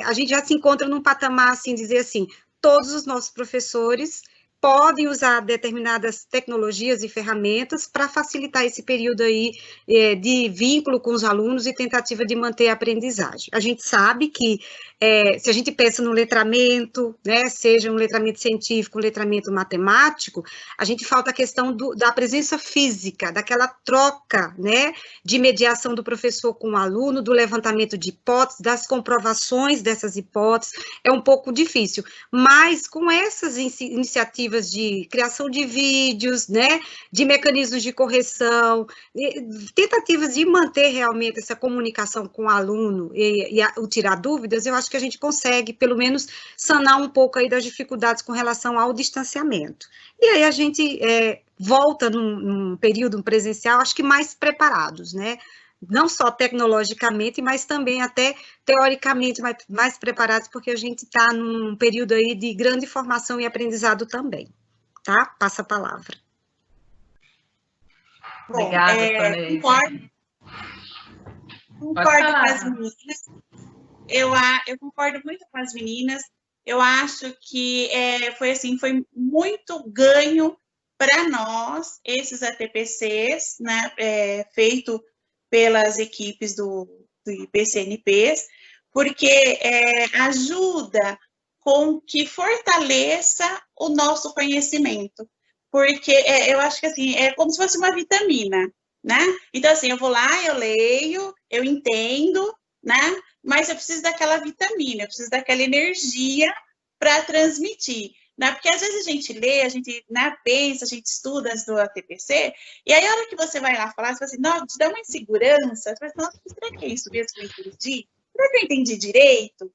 a gente já se encontra num patamar, assim, dizer assim, todos os nossos professores podem usar determinadas tecnologias e ferramentas para facilitar esse período aí de vínculo com os alunos e tentativa de manter a aprendizagem. A gente sabe que se a gente pensa no letramento, né, seja um letramento científico, um letramento matemático, a gente falta a questão da presença física, daquela troca, né, de mediação do professor com o aluno, do levantamento de hipóteses, das comprovações dessas hipóteses, é um pouco difícil, mas com essas iniciativas de criação de vídeos, né, de mecanismos de correção, tentativas de manter realmente essa comunicação com o aluno e o tirar dúvidas, eu acho que a gente consegue, pelo menos, sanar um pouco aí das dificuldades com relação ao distanciamento. E aí a gente volta num período presencial, acho que mais preparados, né, não só tecnologicamente, mas também até teoricamente mais preparados, porque a gente está num período aí de grande formação e aprendizado também, tá? Passa a palavra. Obrigada, concordo com as meninas, eu concordo muito com as meninas, eu acho que foi muito ganho para nós, esses ATPCs, né, feito pelas equipes do IPCNPs, porque ajuda com que fortaleça o nosso conhecimento, porque eu acho que, assim, é como se fosse uma vitamina, né? Então, assim, eu vou lá, eu leio, eu entendo, né? Mas eu preciso daquela vitamina, eu preciso daquela energia para transmitir. né? Porque às vezes a gente lê, a gente, né, pensa, a gente estuda antes do ATPC, e aí a hora que você vai lá falar, você fala assim, nossa, te dá uma insegurança, você fala assim, nossa, será que é isso mesmo que eu entendi? Será que eu entendi direito?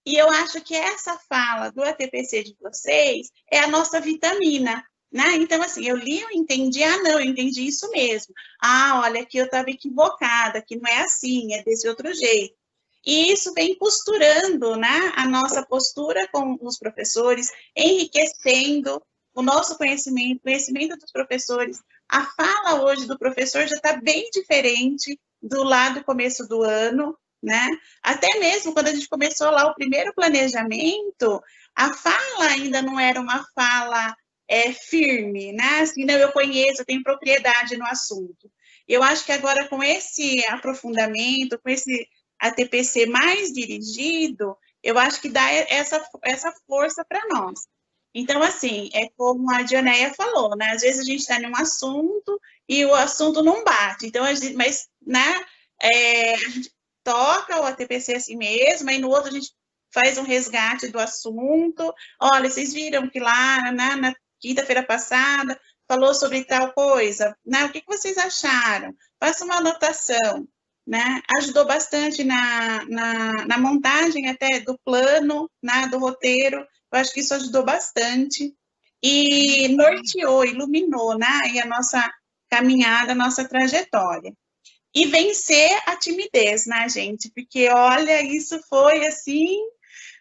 E eu acho que essa fala do ATPC de vocês é a nossa vitamina, né? Então, assim, eu li, eu entendi, não, eu entendi isso mesmo. Olha, aqui eu estava equivocada, aqui não é assim, é desse outro jeito. E isso vem costurando, né, a nossa postura com os professores, enriquecendo o nosso conhecimento, o conhecimento dos professores. A fala hoje do professor já está bem diferente do lá do começo do ano, né? Até mesmo quando a gente começou lá o primeiro planejamento, a fala ainda não era uma fala firme, né? Assim, não, eu conheço, eu tenho propriedade no assunto. Eu acho que agora com esse aprofundamento, com esse ATPC mais dirigido, eu acho que dá essa força para nós. Então, assim, é como a Dioneia falou, né? Às vezes a gente está em um assunto e o assunto não bate. Então, mas, né? A gente toca o ATPC assim mesmo, aí no outro a gente faz um resgate do assunto. Olha, vocês viram que lá, né, na quinta-feira passada, falou sobre tal coisa, né? O que vocês acharam? Faça uma anotação. Né, ajudou bastante na montagem até do plano, né, do roteiro, eu acho que isso ajudou bastante, e norteou, iluminou, né, e a nossa caminhada, a nossa trajetória. E vencer a timidez, né, gente, porque, olha, isso foi, assim,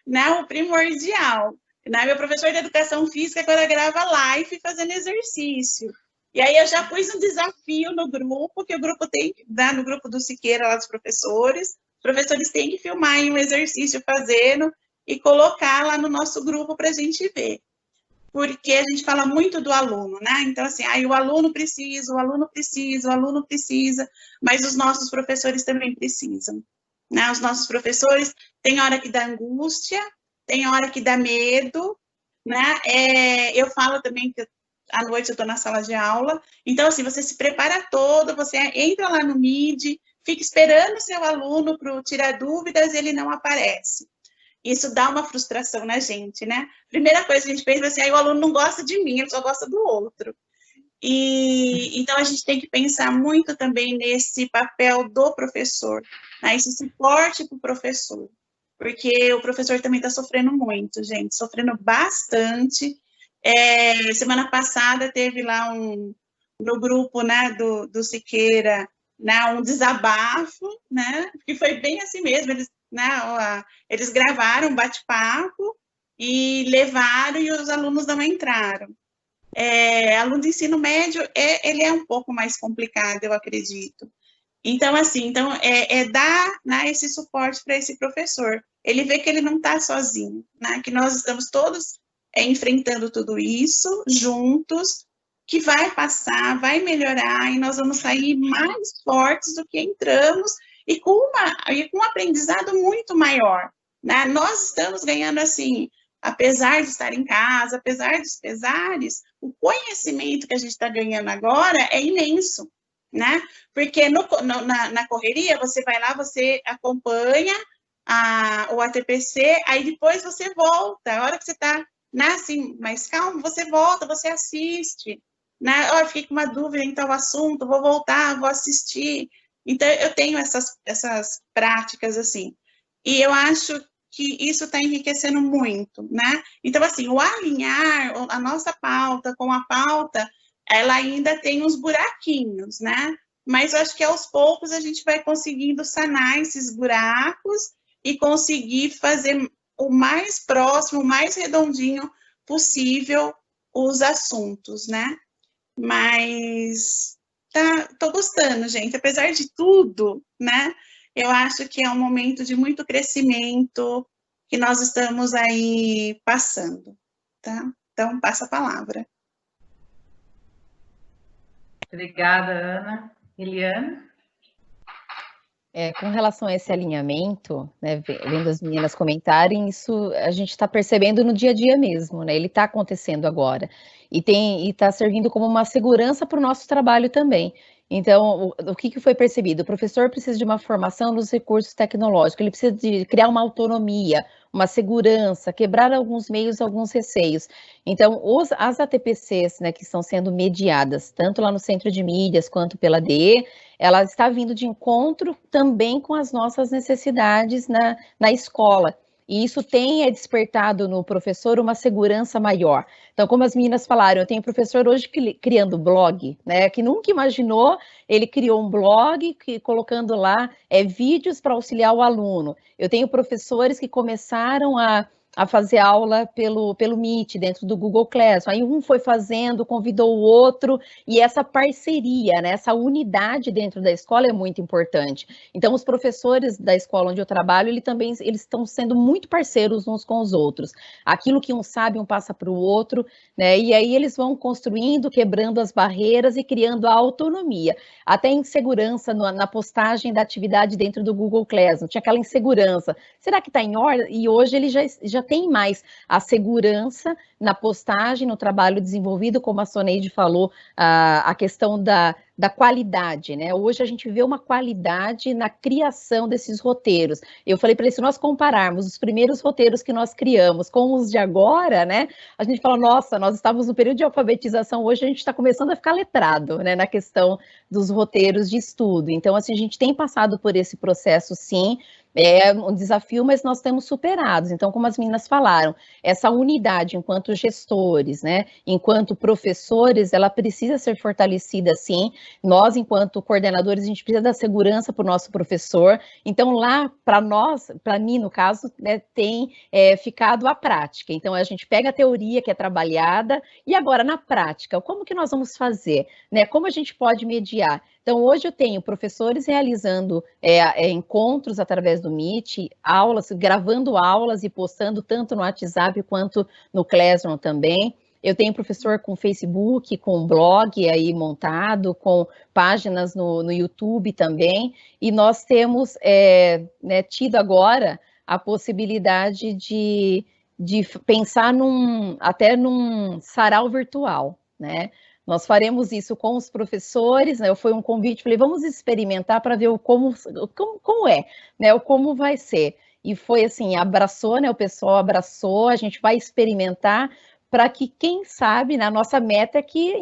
né, o primordial. Né, meu professor de Educação Física agora grava live fazendo exercício. E aí eu já pus um desafio no grupo, que o grupo tem, né, no grupo do Siqueira, lá dos professores, os professores têm que filmar em um exercício fazendo e colocar lá no nosso grupo para a gente ver. Porque a gente fala muito do aluno, né? Então, assim, o aluno precisa, o aluno precisa, o aluno precisa, mas os nossos professores também precisam. Né? Os nossos professores, tem hora que dá angústia, tem hora que dá medo, né? Eu falo também que à noite eu estou na sala de aula, então, assim, você se prepara todo, você entra lá no Meet, fica esperando o seu aluno para tirar dúvidas e ele não aparece. Isso dá uma frustração na gente, né? Primeira coisa que a gente pensa assim, o aluno não gosta de mim, ele só gosta do outro. E então a gente tem que pensar muito também nesse papel do professor, né? Esse suporte para o professor, porque o professor também está sofrendo muito, gente, sofrendo bastante. Semana passada teve lá no grupo, né, do Siqueira, né, um desabafo, né, que foi bem assim mesmo, eles gravaram um bate-papo e levaram e os alunos não entraram. Aluno de ensino médio, ele é um pouco mais complicado, eu acredito. Então, assim, dar, né, esse suporte para esse professor. Ele vê que ele não está sozinho, né, que nós estamos todos enfrentando tudo isso juntos, que vai passar, vai melhorar, e nós vamos sair mais fortes do que entramos, e com um aprendizado muito maior. Né? Nós estamos ganhando, assim, apesar de estar em casa, apesar dos pesares, o conhecimento que a gente está ganhando agora é imenso, né? Porque na correria, você vai lá, você acompanha o ATPC, aí depois você volta, a hora que você está, né, assim, mais calmo, você volta, você assiste, né? Fiquei com uma dúvida em tal assunto, vou voltar, vou assistir. Então, eu tenho essas práticas, assim, e eu acho que isso está enriquecendo muito, né? Então, assim, o alinhar a nossa pauta com a pauta, ela ainda tem uns buraquinhos, né? Mas eu acho que aos poucos a gente vai conseguindo sanar esses buracos e conseguir fazer o mais próximo, o mais redondinho possível os assuntos, né? Mas tô gostando, gente, apesar de tudo, né? Eu acho que é um momento de muito crescimento que nós estamos aí passando, tá? Então, passa a palavra. Obrigada, Ana. Eliana? Com relação a esse alinhamento, né, vendo as meninas comentarem, isso a gente está percebendo no dia a dia mesmo, né? Ele está acontecendo agora e está servindo como uma segurança para o nosso trabalho também. Então, o que foi percebido? O professor precisa de uma formação nos recursos tecnológicos, ele precisa de criar uma autonomia, uma segurança, quebrar alguns meios, alguns receios. Então, as ATPCs, né, que estão sendo mediadas, tanto lá no Centro de Mídias quanto pela DE, ela está vindo de encontro também com as nossas necessidades na escola. E isso tem despertado no professor uma segurança maior. Então, como as meninas falaram, eu tenho professor hoje criando blog, né, que nunca imaginou, ele criou um blog, colocando lá vídeos para auxiliar o aluno. Eu tenho professores que começaram a fazer aula pelo Meet, dentro do Google Classroom. Aí um foi fazendo, convidou o outro, e essa parceria, né, essa unidade dentro da escola é muito importante. Então, os professores da escola onde eu trabalho, eles estão sendo muito parceiros uns com os outros. Aquilo que um sabe, um passa para o outro, né, e aí eles vão construindo, quebrando as barreiras e criando a autonomia. Até insegurança na postagem da atividade dentro do Google Classroom, tinha aquela insegurança. Será que está em ordem? E hoje ele já tem mais a segurança na postagem, no trabalho desenvolvido, como a Soneide falou, a questão da qualidade, né? Hoje a gente vê uma qualidade na criação desses roteiros. Eu falei para eles, se nós compararmos os primeiros roteiros que nós criamos com os de agora, né? A gente fala, nossa, nós estávamos no período de alfabetização, hoje a gente está começando a ficar letrado, né? Na questão dos roteiros de estudo. Então, assim, a gente tem passado por esse processo, sim. É um desafio, mas nós temos superados. Então, como as meninas falaram, essa unidade enquanto gestores, né, enquanto professores, ela precisa ser fortalecida, sim. Nós, enquanto coordenadores, a gente precisa dar segurança para o nosso professor. Então, lá, para nós, para mim, no caso, né, tem ficado a prática. Então, a gente pega a teoria que é trabalhada e agora, na prática, como que nós vamos fazer? Né? Como a gente pode mediar? Então, hoje eu tenho professores realizando encontros através do Meet, aulas, gravando aulas e postando tanto no WhatsApp quanto no Classroom também. Eu tenho professor com Facebook, com blog aí montado, com páginas no YouTube também, e nós temos né, tido agora a possibilidade de pensar até num sarau virtual, né? Nós faremos isso com os professores, né? Foi um convite, falei, vamos experimentar para ver como é, né? Como vai ser. E foi assim, abraçou, né? O pessoal abraçou, a gente vai experimentar para que, quem sabe, né, a nossa meta é que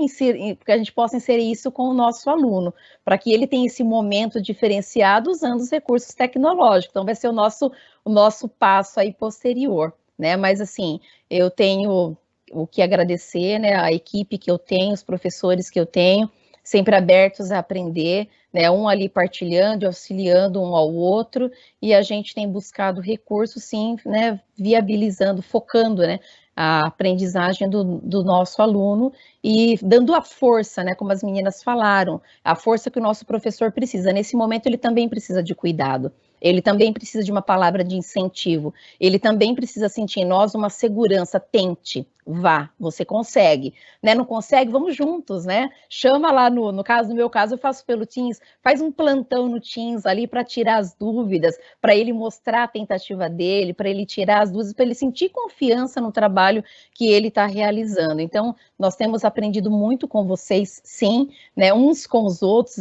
a gente possa inserir isso com o nosso aluno, para que ele tenha esse momento diferenciado usando os recursos tecnológicos. Então, vai ser o nosso passo aí posterior, né? Mas, assim, eu tenho o que agradecer, né, a equipe que eu tenho, os professores que eu tenho, sempre abertos a aprender, né, um ali partilhando, auxiliando um ao outro, e a gente tem buscado recursos, sim, né, viabilizando, focando, né, a aprendizagem do nosso aluno e dando a força, né, como as meninas falaram, a força que o nosso professor precisa. Nesse momento, ele também precisa de cuidado. Ele também precisa de uma palavra de incentivo, ele também precisa sentir em nós uma segurança. Tente, vá, você consegue, né? Não consegue, vamos juntos, né? Chama lá, no meu caso, eu faço pelo Teams, faz um plantão no Teams ali para tirar as dúvidas, para ele mostrar a tentativa dele, para ele tirar as dúvidas, para ele sentir confiança no trabalho que ele está realizando. Então, nós temos aprendido muito com vocês, sim, né? Uns com os outros,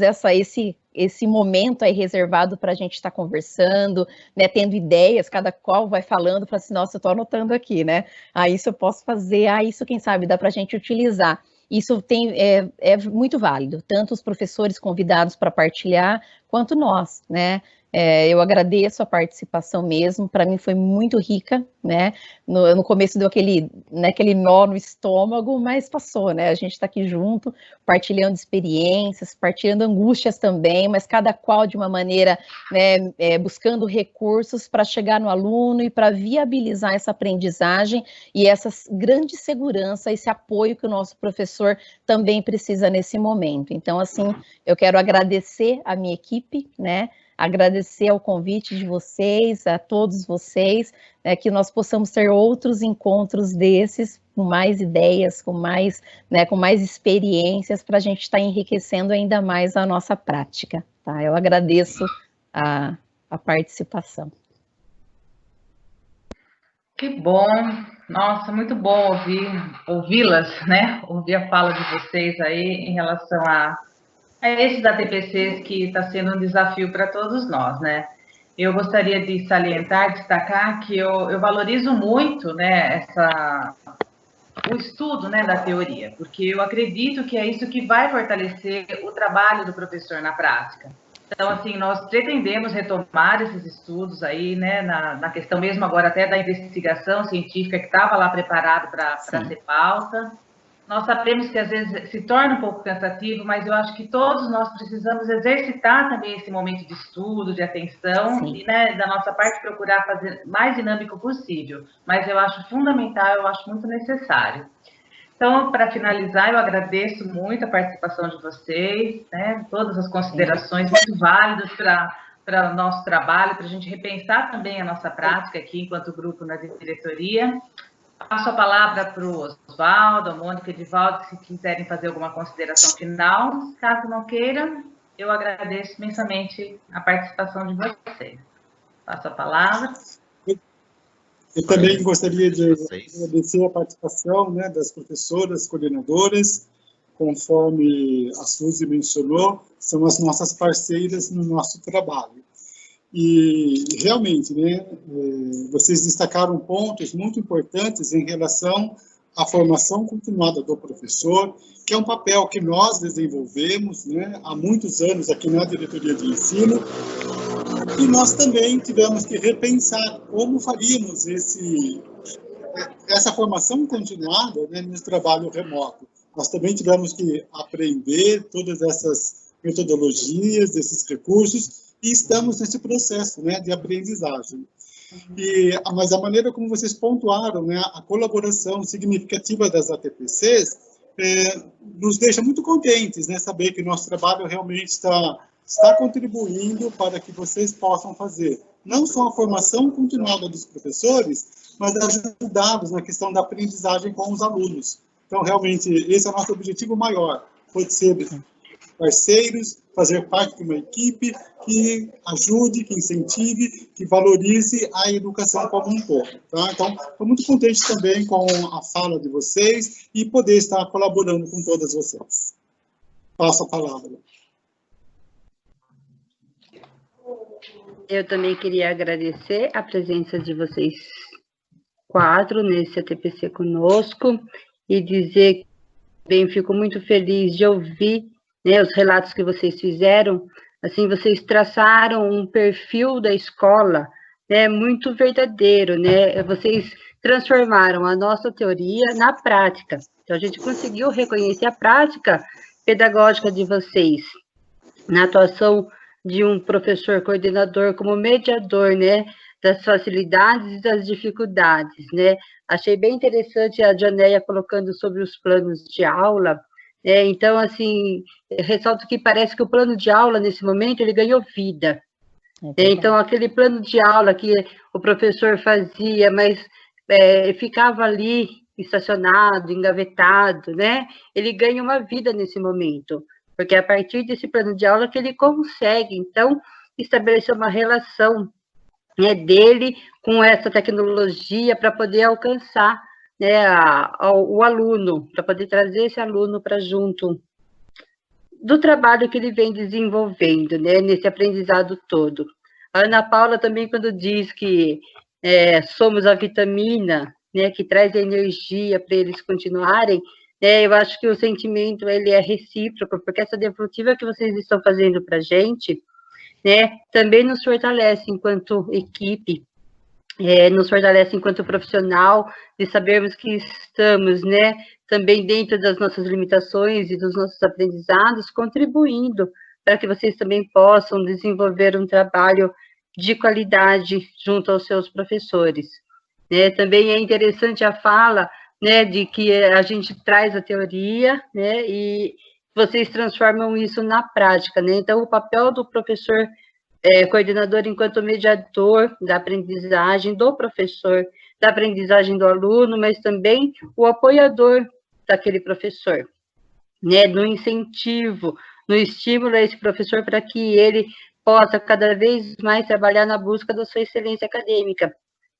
esse momento aí reservado para a gente estar conversando, né, tendo ideias, cada qual vai falando, fala assim, nossa, eu estou anotando aqui, né, isso eu posso fazer, isso quem sabe dá para a gente utilizar. Isso é muito válido, tanto os professores convidados para partilhar, quanto nós, né. Eu agradeço a participação mesmo, para mim foi muito rica, né, no começo deu aquele nó no estômago, mas passou, né, a gente está aqui junto, partilhando experiências, partilhando angústias também, mas cada qual de uma maneira, né, buscando recursos para chegar no aluno e para viabilizar essa aprendizagem e essa grande segurança, esse apoio que o nosso professor também precisa nesse momento. Então, assim, eu quero agradecer a minha equipe, né, agradecer ao convite de vocês, a todos vocês, que nós possamos ter outros encontros desses, com mais ideias, com mais experiências, para a gente estar enriquecendo ainda mais a nossa prática, tá? Eu agradeço a participação. Que bom, nossa, muito bom ouvi-las, né? Ouvir a fala de vocês aí em relação a esses ATPCs que está sendo um desafio para todos nós, né? eu gostaria de salientar, destacar que eu valorizo muito, né, o estudo, né, da teoria, porque eu acredito que é isso que vai fortalecer o trabalho do professor na prática. Então, assim, nós pretendemos retomar esses estudos aí, né, na questão mesmo agora até da investigação científica que estava lá preparado para ser pauta. Nós sabemos que às vezes se torna um pouco cansativo, mas eu acho que todos nós precisamos exercitar também esse momento de estudo, de atenção, e, né, da nossa parte procurar fazer mais dinâmico possível. Mas eu acho fundamental, eu acho muito necessário. Então, para finalizar, eu agradeço muito a participação de vocês, né, todas as considerações muito válidas para o nosso trabalho, para a gente repensar também a nossa prática aqui enquanto grupo na diretoria. Passo a palavra para o Oswaldo, a Mônica e Edivaldo, se quiserem fazer alguma consideração final. Caso não queiram, eu agradeço imensamente a participação de vocês. Passo a palavra. Eu também gostaria de agradecer a participação, né, das professoras, coordenadoras, conforme a Suzy mencionou, são as nossas parceiras no nosso trabalho. E, realmente, né, vocês destacaram pontos muito importantes em relação à formação continuada do professor, que é um papel que nós desenvolvemos, né, há muitos anos aqui na diretoria de ensino, e nós também tivemos que repensar como faríamos essa formação continuada, né, no trabalho remoto. Nós também tivemos que aprender todas essas metodologias, esses recursos, e estamos nesse processo, né, de aprendizagem. Mas a maneira como vocês pontuaram, né, a colaboração significativa das ATPCs nos deixa muito contentes, né, saber que nosso trabalho realmente está contribuindo para que vocês possam fazer não só a formação continuada dos professores, mas ajudá-los na questão da aprendizagem com os alunos. Então, realmente, esse é o nosso objetivo maior, pode ser parceiros, fazer parte de uma equipe que ajude, que incentive, que valorize a educação como um todo. Tá? Então, estou muito contente também com a fala de vocês e poder estar colaborando com todas vocês. Passo a palavra. Eu também queria agradecer a presença de vocês 4 nesse ATPC conosco e dizer que bem, fico muito feliz de ouvir, né, os relatos que vocês fizeram. Assim, vocês traçaram um perfil da escola, né, muito verdadeiro, né? Vocês transformaram a nossa teoria na prática. Então, a gente conseguiu reconhecer a prática pedagógica de vocês na atuação de um professor coordenador como mediador, né, das facilidades e das dificuldades, né? Achei bem interessante a Janeia colocando sobre os planos de aula. Então, assim, ressalto que parece que o plano de aula, nesse momento, ele ganhou vida. Então, aquele plano de aula que o professor fazia, mas ficava ali estacionado, engavetado, né? Ele ganha uma vida nesse momento, porque é a partir desse plano de aula que ele consegue, então, estabelecer uma relação, né, dele com essa tecnologia para poder alcançar, né, o aluno, para poder trazer esse aluno para junto do trabalho que ele vem desenvolvendo, né, nesse aprendizado todo. A Ana Paula também, quando diz que somos a vitamina, né, que traz a energia para eles continuarem, eu acho que o sentimento ele é recíproco, porque essa devolutiva que vocês estão fazendo para a gente, né, também nos fortalece enquanto equipe, nos fortalece enquanto profissional, de sabermos que estamos, né, também dentro das nossas limitações e dos nossos aprendizados, contribuindo para que vocês também possam desenvolver um trabalho de qualidade junto aos seus professores. Também é interessante a fala, né, de que a gente traz a teoria, né, e vocês transformam isso na prática, né? Então, o papel do professor coordenador enquanto mediador da aprendizagem do professor, da aprendizagem do aluno, mas também o apoiador daquele professor, né, no incentivo, no estímulo a esse professor para que ele possa cada vez mais trabalhar na busca da sua excelência acadêmica,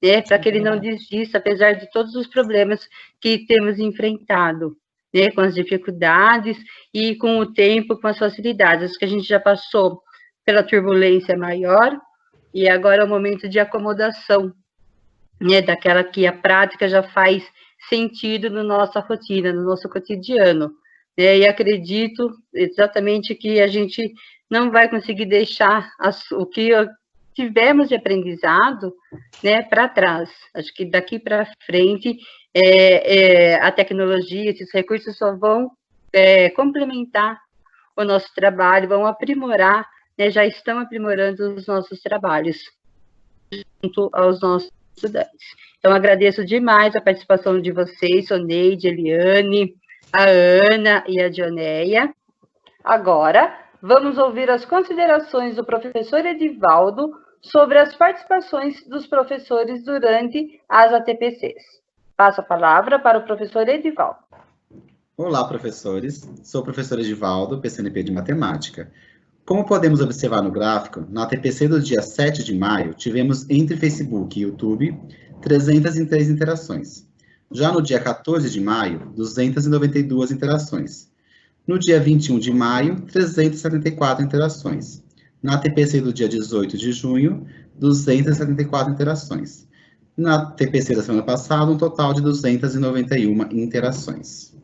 né, para que ele não desista, apesar de todos os problemas que temos enfrentado, né, com as dificuldades e com o tempo, com as facilidades, que a gente já passou pela turbulência maior, e agora é o momento de acomodação, né, daquela que a prática já faz sentido na nossa rotina, no nosso cotidiano. E acredito exatamente que a gente não vai conseguir deixar o que tivemos de aprendizado, né, para trás. Acho que daqui para frente a tecnologia, esses recursos só vão complementar o nosso trabalho, vão aprimorar, né, já estão aprimorando os nossos trabalhos junto aos nossos estudantes. Então, agradeço demais a participação de vocês, Soneide, Eliane, a Ana e a Dioneia. Agora, vamos ouvir as considerações do professor Edivaldo sobre as participações dos professores durante as ATPCs. Passo a palavra para o professor Edivaldo. Olá, professores. Sou o professor Edivaldo, PCNP de Matemática. Como podemos observar no gráfico, na ATPC do dia 7 de maio, tivemos entre Facebook e YouTube 303 interações. Já no dia 14 de maio, 292 interações. No dia 21 de maio, 374 interações. Na ATPC do dia 18 de junho, 274 interações. Na ATPC da semana passada, um total de 291 interações.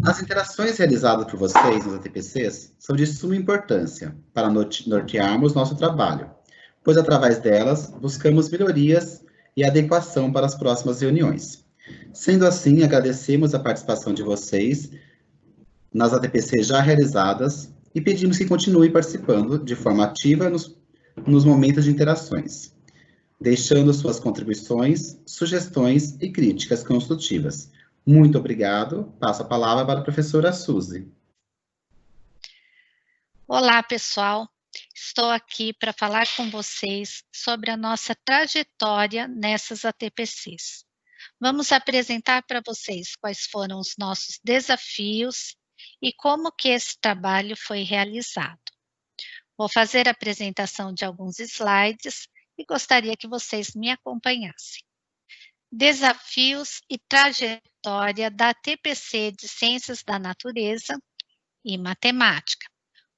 As interações realizadas por vocês nos ATPCs são de suma importância para nortearmos nosso trabalho, pois através delas buscamos melhorias e adequação para as próximas reuniões. Sendo assim, agradecemos a participação de vocês nas ATPCs já realizadas e pedimos que continue participando de forma ativa nos momentos de interações, deixando suas contribuições, sugestões e críticas construtivas. Muito obrigado. Passo a palavra para a professora Suzy. Olá, pessoal. Estou aqui para falar com vocês sobre a nossa trajetória nessas ATPCs. Vamos apresentar para vocês quais foram os nossos desafios e como que esse trabalho foi realizado. Vou fazer a apresentação de alguns slides e gostaria que vocês me acompanhassem. Desafios e trajetória da ATPC de Ciências da Natureza e Matemática.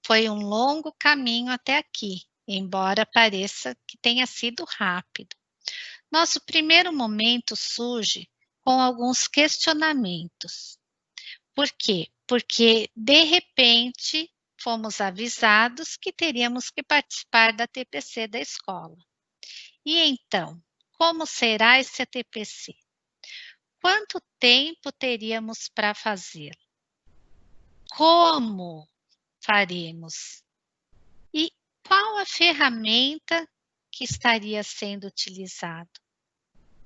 Foi um longo caminho até aqui, embora pareça que tenha sido rápido. Nosso primeiro momento surge com alguns questionamentos. Por quê? Porque, de repente, fomos avisados que teríamos que participar da ATPC da escola. E então, como será esse ATPC? Quanto tempo teríamos para fazer? Como faremos? E qual a ferramenta que estaria sendo utilizada?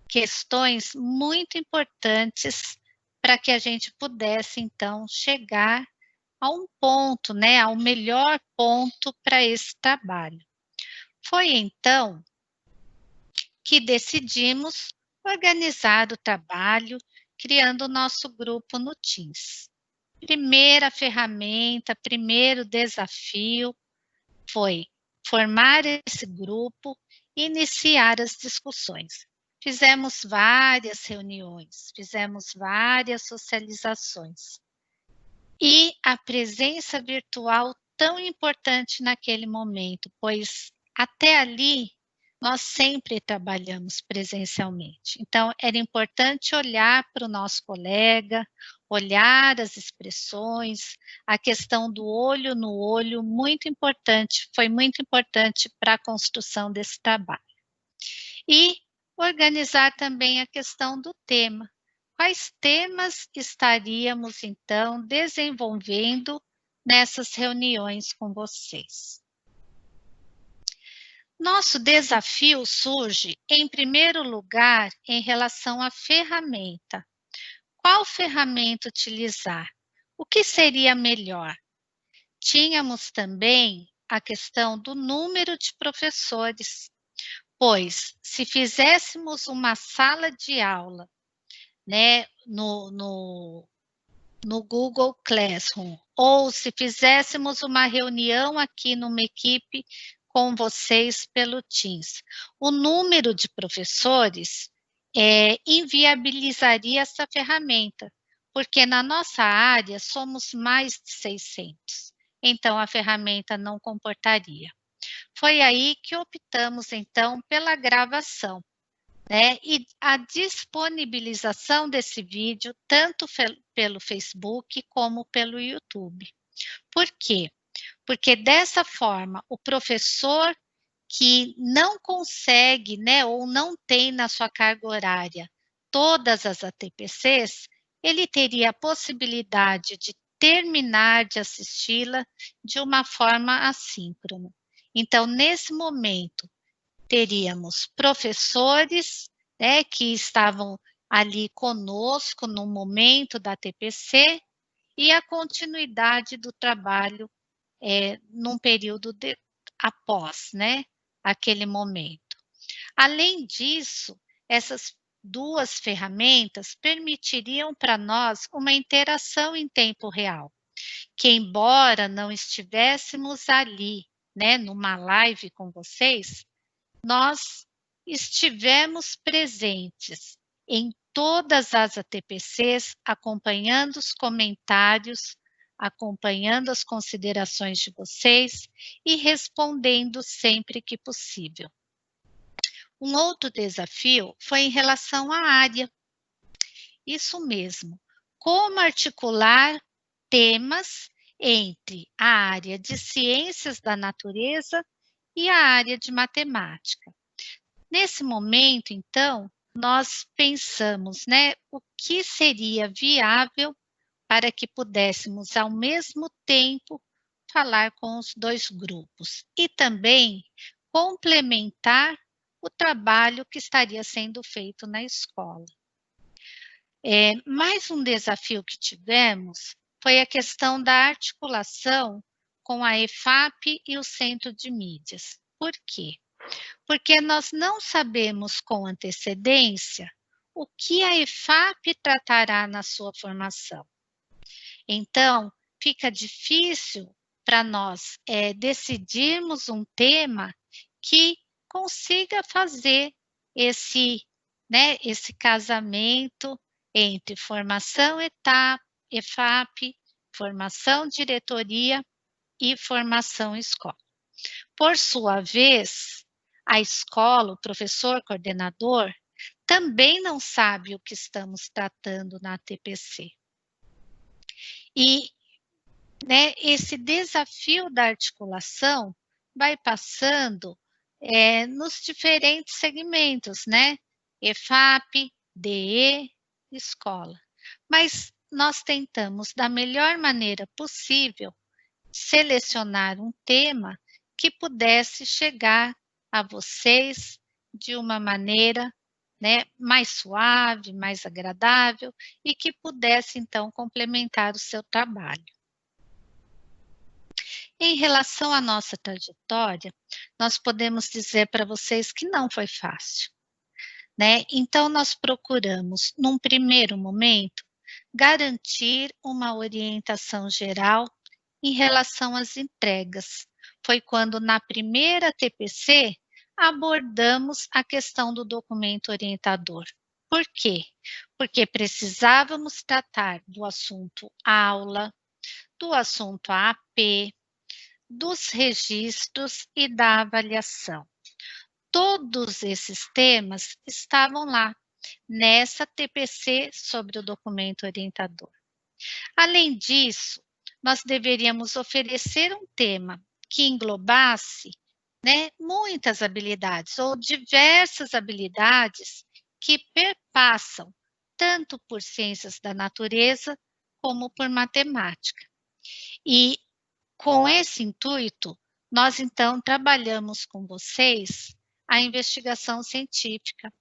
Questões muito importantes para que a gente pudesse, então, chegar a um ponto, né, ao melhor ponto para esse trabalho. Foi, então, que decidimos organizar o trabalho criando o nosso grupo no Teams. Primeira ferramenta, primeiro desafio foi formar esse grupo e iniciar as discussões. Fizemos várias reuniões, fizemos várias socializações. E a presença virtual tão importante naquele momento, pois até ali nós sempre trabalhamos presencialmente. Então, era importante olhar para o nosso colega, olhar as expressões, a questão do olho no olho, muito importante, foi muito importante para a construção desse trabalho. E organizar também a questão do tema. Quais temas estaríamos, então, desenvolvendo nessas reuniões com vocês? Nosso desafio surge, em primeiro lugar, em relação à ferramenta. Qual ferramenta utilizar? O que seria melhor? Tínhamos também a questão do número de professores, pois se fizéssemos uma sala de aula, né, no Google Classroom, ou se fizéssemos uma reunião aqui numa equipe com vocês pelo Teams, o número de professores inviabilizaria essa ferramenta, porque na nossa área somos mais de 600. então a ferramenta não comportaria. Foi aí que optamos, então, pela gravação, né? E a disponibilização desse vídeo, tanto pelo Facebook como pelo YouTube. Por quê? Porque dessa forma, o professor que não consegue, né, ou não tem na sua carga horária todas as ATPCs, ele teria a possibilidade de terminar de assisti-la de uma forma assíncrona. Então, nesse momento, teríamos professores, né, que estavam ali conosco no momento da TPC e a continuidade do trabalho num período após, né, aquele momento. Além disso, essas duas ferramentas permitiriam para nós uma interação em tempo real, que embora não estivéssemos ali, né, numa live com vocês, nós estivemos presentes em todas as ATPCs, acompanhando os comentários, acompanhando as considerações de vocês e respondendo sempre que possível. Um outro desafio foi em relação à área. Isso mesmo, como articular temas entre a área de ciências da natureza e a área de matemática. Nesse momento, então, nós pensamos, né, o que seria viável para que pudéssemos, ao mesmo tempo, falar com os dois grupos e também complementar o trabalho que estaria sendo feito na escola. Mais um desafio que tivemos foi a questão da articulação com a EFAP e o Centro de Mídias. Por quê? Porque nós não sabemos com antecedência o que a EFAP tratará na sua formação. Então, fica difícil para nós decidirmos um tema que consiga fazer esse casamento entre formação EFAP, formação diretoria e formação escola. Por sua vez, a escola, o professor coordenador, também não sabe o que estamos tratando na TPC. E esse desafio da articulação vai passando nos diferentes segmentos, né? EFAP, DE, escola. Mas nós tentamos, da melhor maneira possível, selecionar um tema que pudesse chegar a vocês de uma maneira, né, mais suave, mais agradável e que pudesse, então, complementar o seu trabalho. Em relação à nossa trajetória, nós podemos dizer para vocês que não foi fácil, né? Então, nós procuramos, num primeiro momento, garantir uma orientação geral em relação às entregas. Foi quando, na primeira TPC, abordamos a questão do documento orientador. Por quê? Porque precisávamos tratar do assunto aula, do assunto AP, dos registros e da avaliação. Todos esses temas estavam lá, nessa TPC sobre o documento orientador. Além disso, nós deveríamos oferecer um tema que englobasse, né, muitas habilidades ou diversas habilidades que perpassam tanto por ciências da natureza como por matemática. E com esse intuito, nós então trabalhamos com vocês a investigação científica,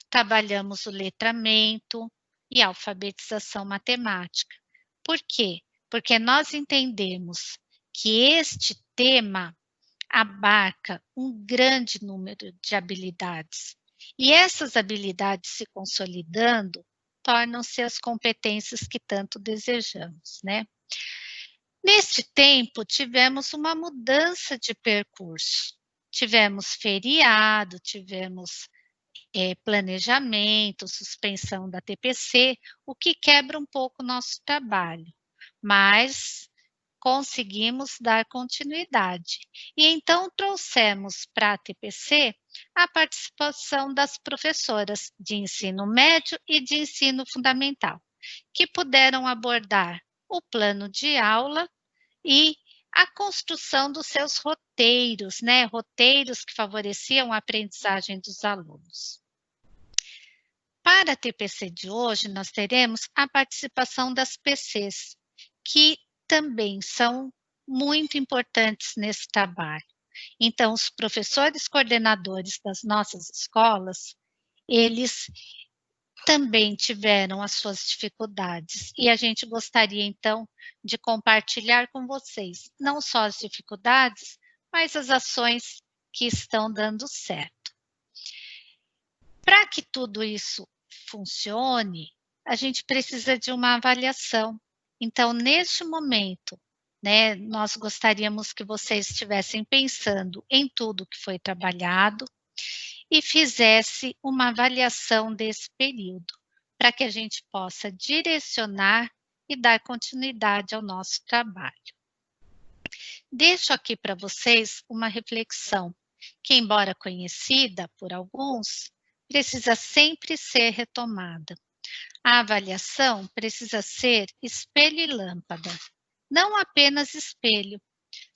trabalhamos o letramento e a alfabetização matemática. Por quê? Porque nós entendemos que este tema abarca um grande número de habilidades. E essas habilidades se consolidando, tornam-se as competências que tanto desejamos, né? Neste tempo, tivemos uma mudança de percurso. Tivemos feriado, tivemos planejamento, suspensão da TPC, o que quebra um pouco o nosso trabalho. Mas conseguimos dar continuidade. E então trouxemos para a TPC a participação das professoras de ensino médio e de ensino fundamental, que puderam abordar o plano de aula e a construção dos seus roteiros, né? Roteiros que favoreciam a aprendizagem dos alunos. Para a TPC de hoje, nós teremos a participação das PCs, que também são muito importantes nesse trabalho. Então, os professores coordenadores das nossas escolas, eles também tiveram as suas dificuldades, e a gente gostaria, então, de compartilhar com vocês, não só as dificuldades, mas as ações que estão dando certo. Para que tudo isso funcione, a gente precisa de uma avaliação. Então, neste momento, né, nós gostaríamos que vocês estivessem pensando em tudo que foi trabalhado e fizesse uma avaliação desse período, para que a gente possa direcionar e dar continuidade ao nosso trabalho. Deixo aqui para vocês uma reflexão, que, embora conhecida por alguns, precisa sempre ser retomada. A avaliação precisa ser espelho e lâmpada, não apenas espelho.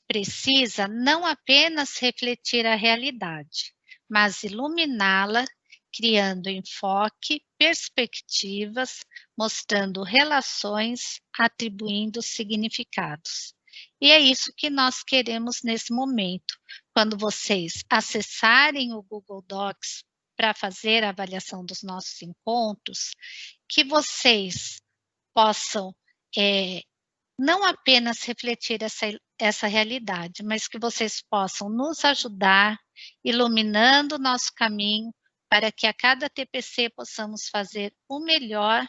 Precisa não apenas refletir a realidade, mas iluminá-la, criando enfoque, perspectivas, mostrando relações, atribuindo significados. E é isso que nós queremos nesse momento, quando vocês acessarem o Google Docs para fazer a avaliação dos nossos encontros, que vocês possam não apenas refletir essa realidade, mas que vocês possam nos ajudar, iluminando o nosso caminho, para que a cada TPC possamos fazer o melhor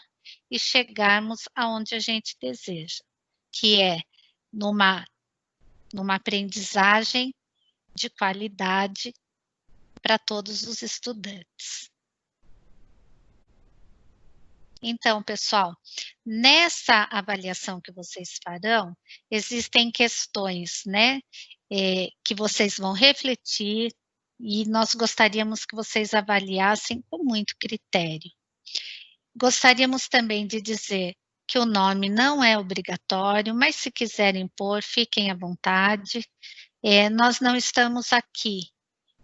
e chegarmos aonde a gente deseja, que é numa aprendizagem de qualidade para todos os estudantes. Então, pessoal, nessa avaliação que vocês farão, existem questões, né, que vocês vão refletir e nós gostaríamos que vocês avaliassem com muito critério. Gostaríamos também de dizer que o nome não é obrigatório, mas se quiserem pôr, fiquem à vontade. Nós não estamos aqui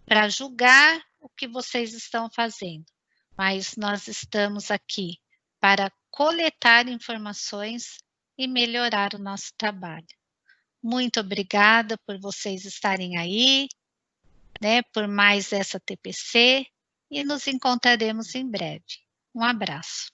para julgar o que vocês estão fazendo, mas nós estamos aqui para coletar informações e melhorar o nosso trabalho. Muito obrigada por vocês estarem aí, né, por mais essa TPC, e nos encontraremos em breve. Um abraço.